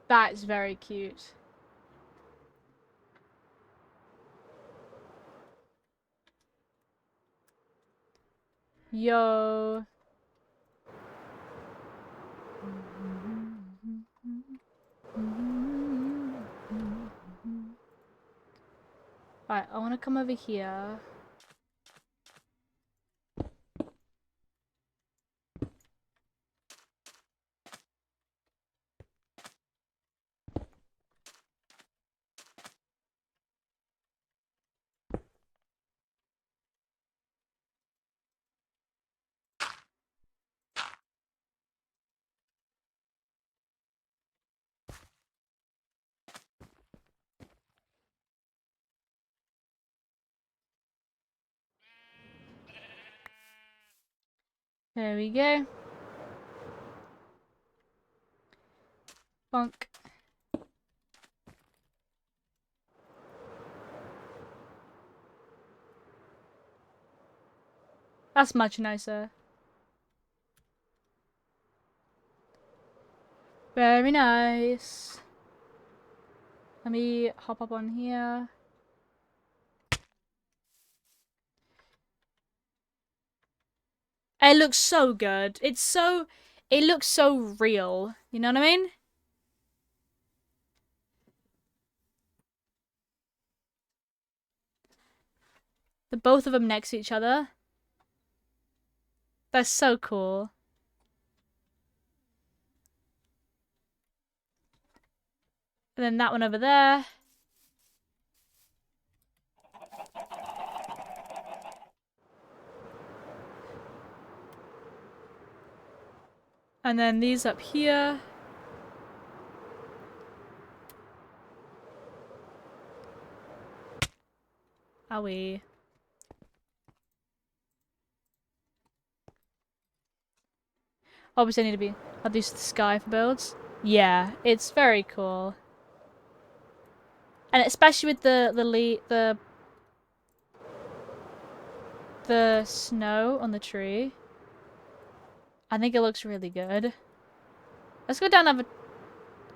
That is very cute. Yo. Right, I want to come over here. There we go. Bonk. That's much nicer. Very nice. Let me hop up on here. It looks so good. It looks so real. You know what I mean? The both of them next to each other. That's so cool. And then that one over there. And then these up here. Owie. Obviously I need to be... I'll do the sky for builds. Yeah, it's very cool. And especially with the snow on the tree. I think it looks really good. Let's go down and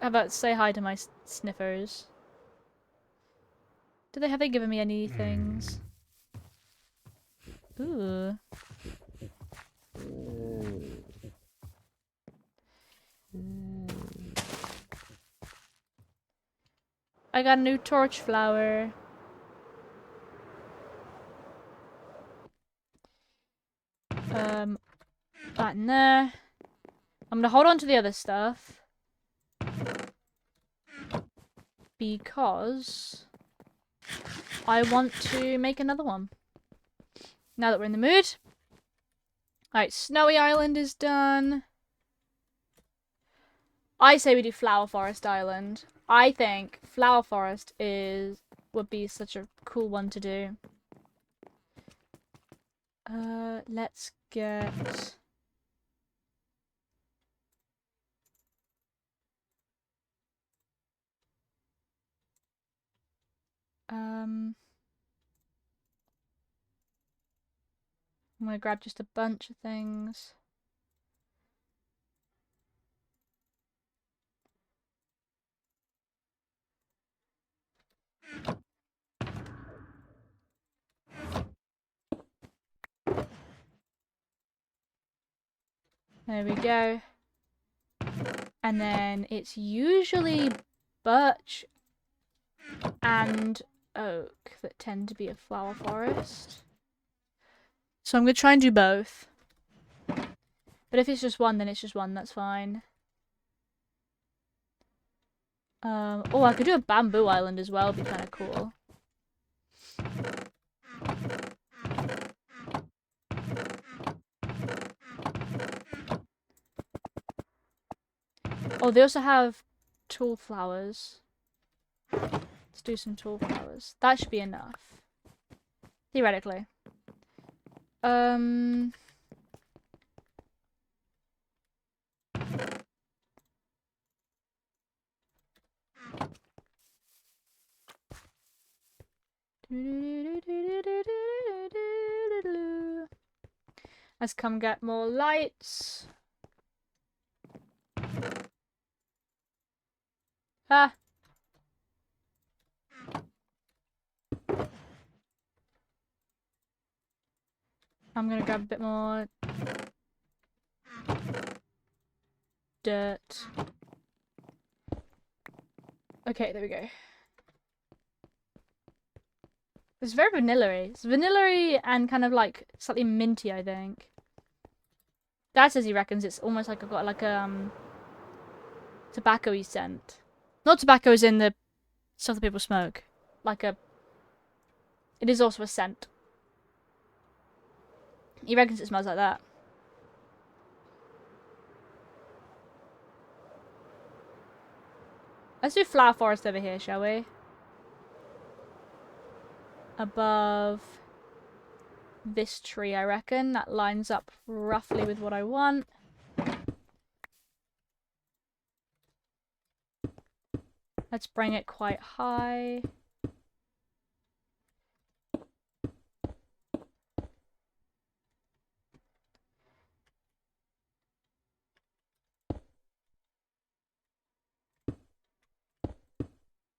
have a say hi to my sniffers. Have they given me any things? Ooh. I got a new torch flower. That in there. I'm gonna hold on to the other stuff. Because I want to make another one. Now that we're in the mood. Alright, Snowy Island is done. I say we do Flower Forest Island. I think Flower Forest would be such a cool one to do. Let's get... I'm gonna grab just a bunch of things. There we go. And then it's usually birch and oak that tend to be a flower forest. So I'm going to try and do both. But if it's just one, then it's just one, that's fine. Oh, I could do a bamboo island as well, it'd be kind of cool. Oh, they also have tall flowers. Let's do some tall flowers. That should be enough. Theoretically. Let's come get more lights. Ah. I'm gonna grab a bit more dirt. Okay, there we go. It's very vanilla-y. It's vanilla-y and kind of like slightly minty, I think. Dad says he reckons it's almost like I've got like a tobacco-y scent. Not tobacco as in the stuff that people smoke. Like a... It is also a scent. He reckons it smells like that. Let's do flower forest over here, shall we? Above this tree, I reckon. That lines up roughly with what I want. Let's bring it quite high.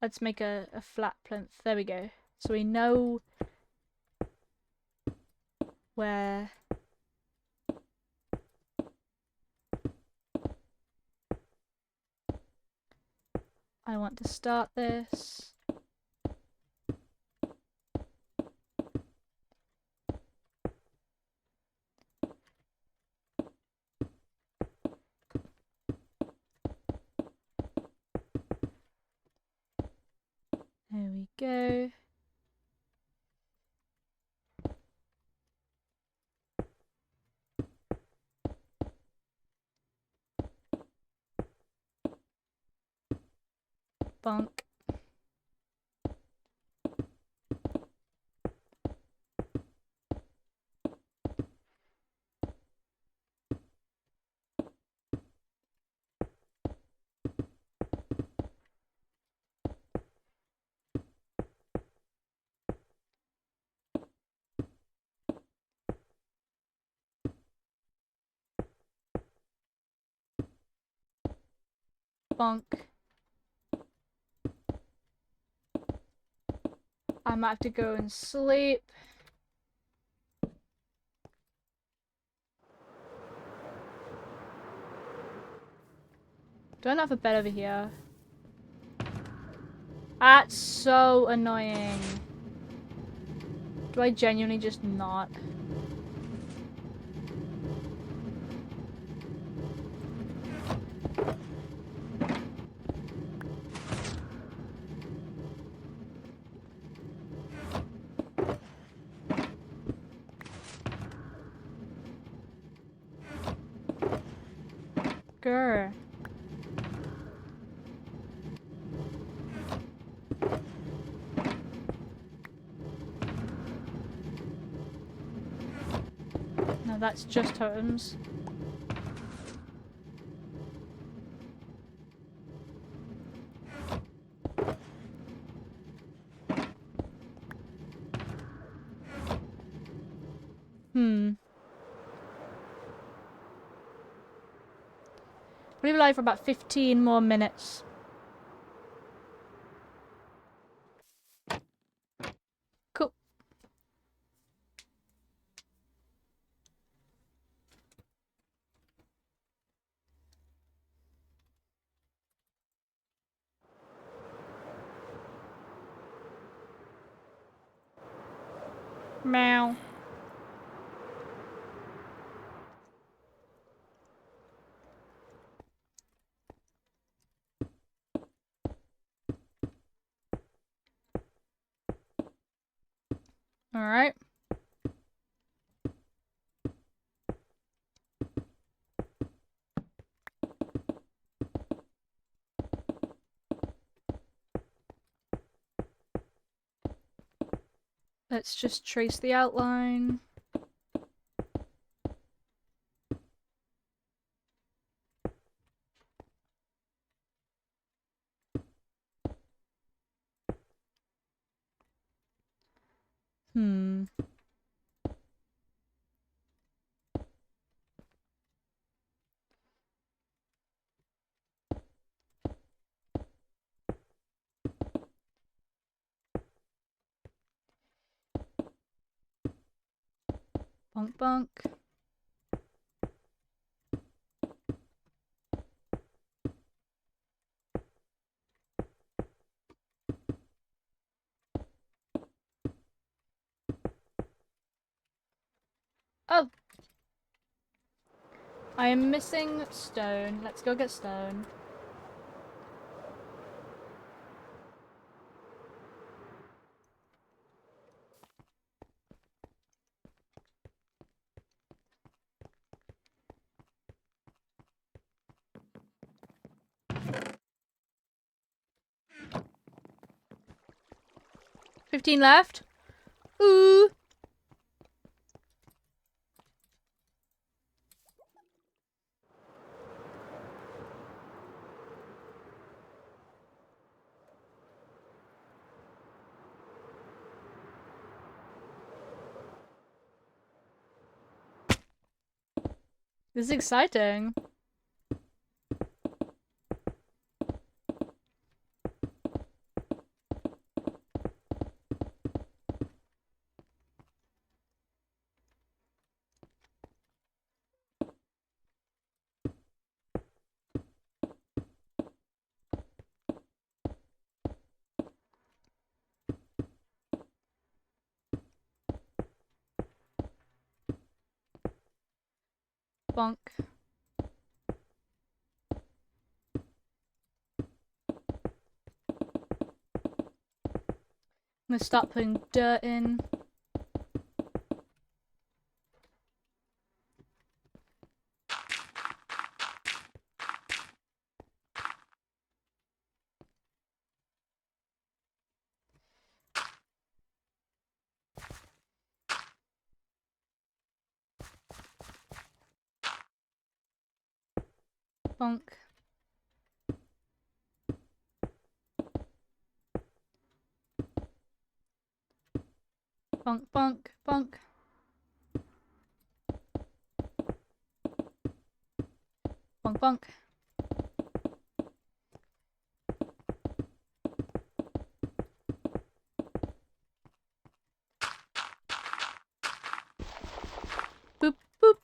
Let's make a flat plinth. There we go. So we know where I want to start this. There we go. Bonk. Bonk. I might have to go and sleep. Do I not have a bed over here? That's so annoying. Do I genuinely just not? Grr. No, that's just totems. We'll be live for about 15 more minutes. Cool. Meow. All right. Let's just trace the outline. Bonk bonk. Oh! I am missing stone. Let's go get stone. $15 left. Ooh! This is exciting. Bonk. I'm gonna start putting dirt in. Bonk. Bonk, bonk, bonk. Bonk, bonk. Boop, boop.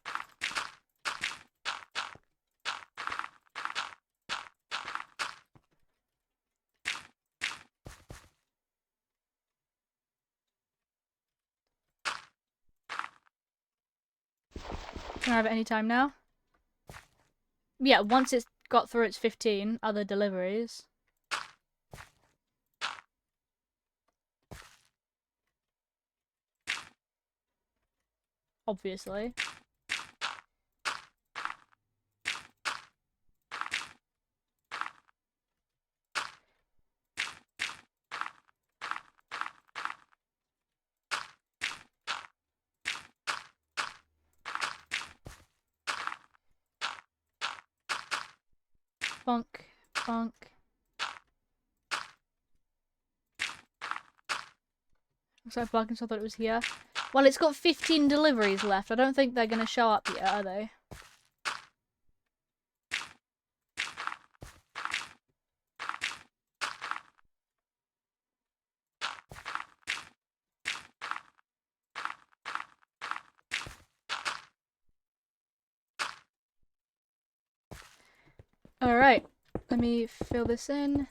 Can I have it any time now? Yeah, once it's got through its 15 other deliveries. Obviously. Bonk, bonk. Looks like Parkinson thought it was here. Well, it's got 15 deliveries left. I don't think they're going to show up yet, are they? Alright, let me fill this in.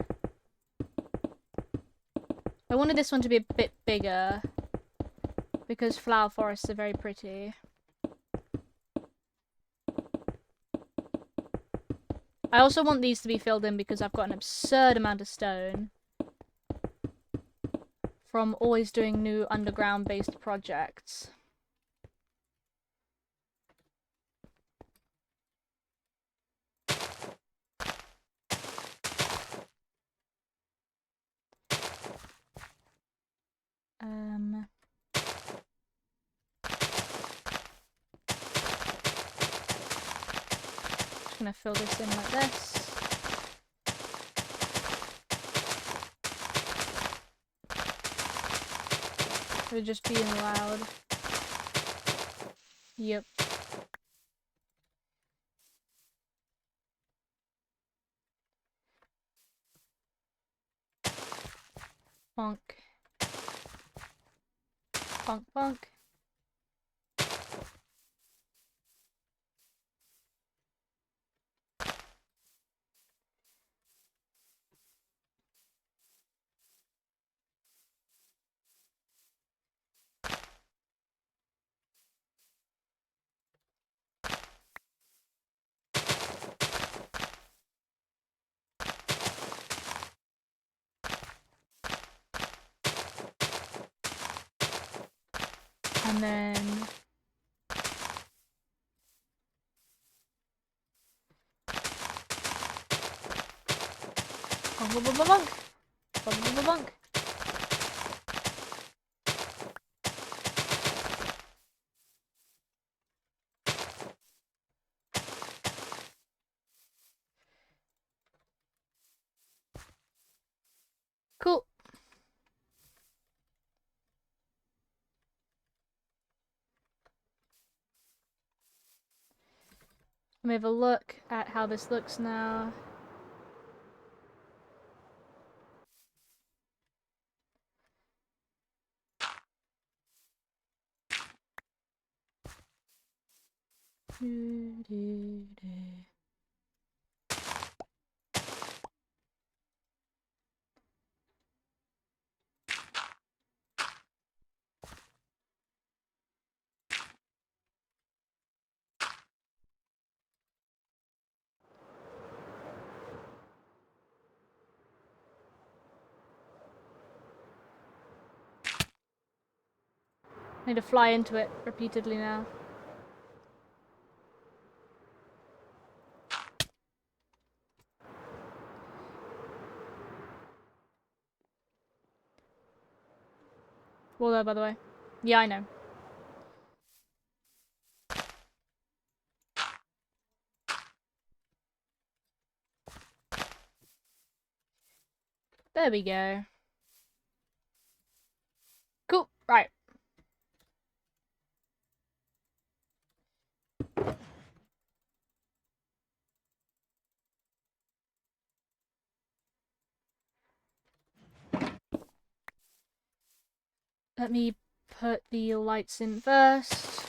I wanted this one to be a bit bigger because flower forests are very pretty. I also want these to be filled in because I've got an absurd amount of stone from always doing new underground based projects. Just gonna fill this in like this. We're just being loud. Yep. Bonk. Bonk, bonk. And then bonk, bonk, bonk, bonk. Bonk, bonk, bonk, bonk. Cool. Let me have a look at how this looks now. I need to fly into it repeatedly now. Well, there, by the way. Yeah, I know. There we go. Cool. Right. Let me put the lights in first.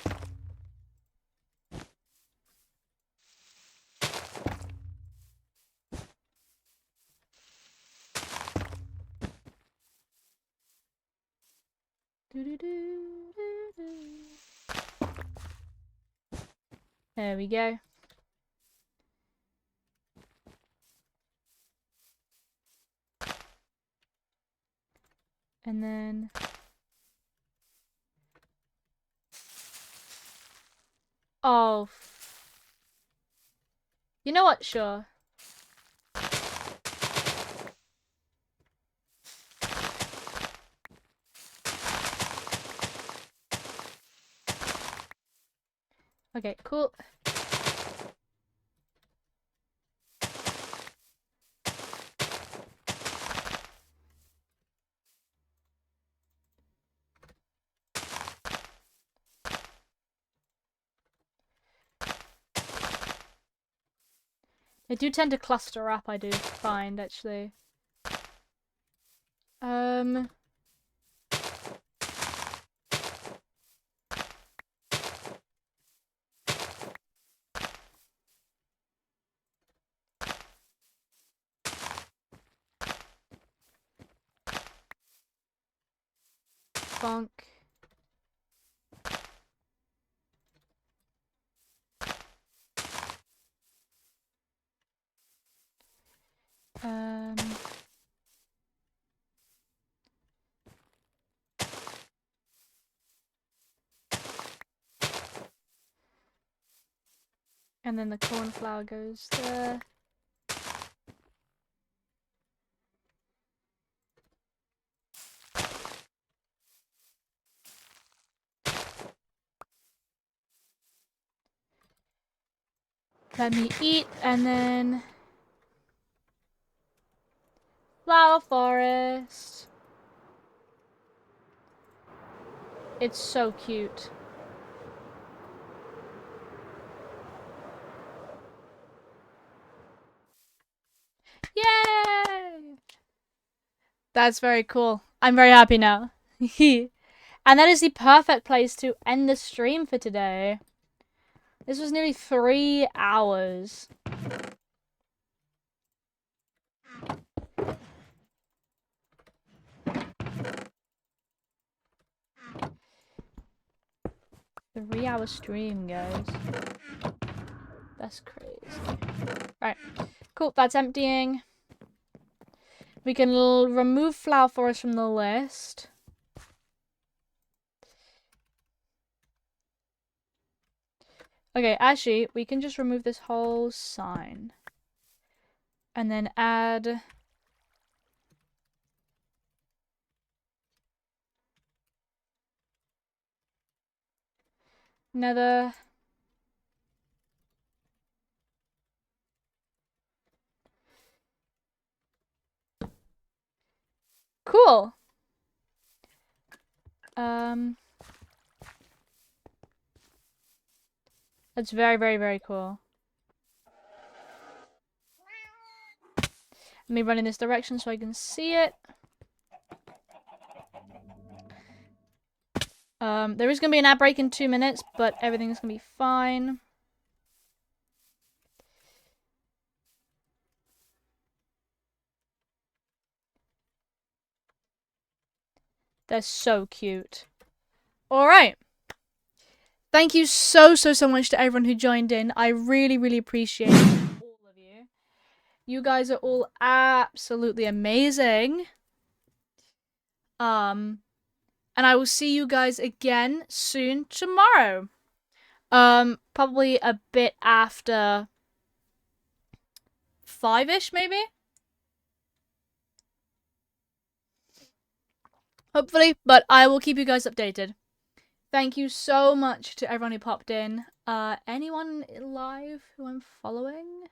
There we go. And then oh, you know what? Sure. Okay, cool. They do tend to cluster up, I do find, actually. Bonk. And then the cornflower goes there. Let me eat, and then flower forest. It's so cute. Yay! That's very cool. I'm very happy now. And that is the perfect place to end the stream for today. This was nearly 3 hours. A 3-hour stream, guys. That's crazy. Right. Cool, that's emptying. We can remove flower forest from the list. Okay, actually, we can just remove this whole sign. And then add... another... Cool! That's very, very, very cool. Let me run in this direction so I can see it. There is going to be an ad break in 2 minutes, but everything's going to be fine. They're so cute. Alright. Thank you so much to everyone who joined in. I really, really appreciate all of you. You guys are all absolutely amazing. And I will see you guys again soon tomorrow. Probably a bit after 5-ish, maybe? Hopefully, but I will keep you guys updated. Thank you so much to everyone who popped in. Anyone live who I'm following?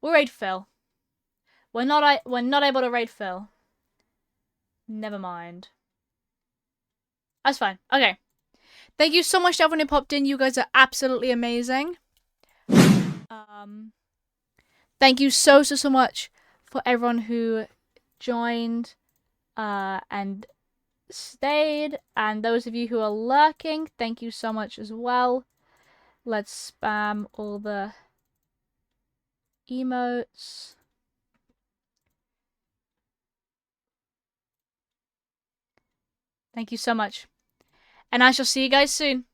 We'll raid Phil. We're not able to raid Phil. Never mind. That's fine. Okay. Thank you so much to everyone who popped in. You guys are absolutely amazing. Thank you so much for everyone who joined and stayed, and those of you who are lurking, thank you so much as well. Let's spam all the emotes. Thank you so much. And I shall see you guys soon.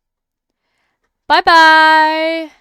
Bye bye!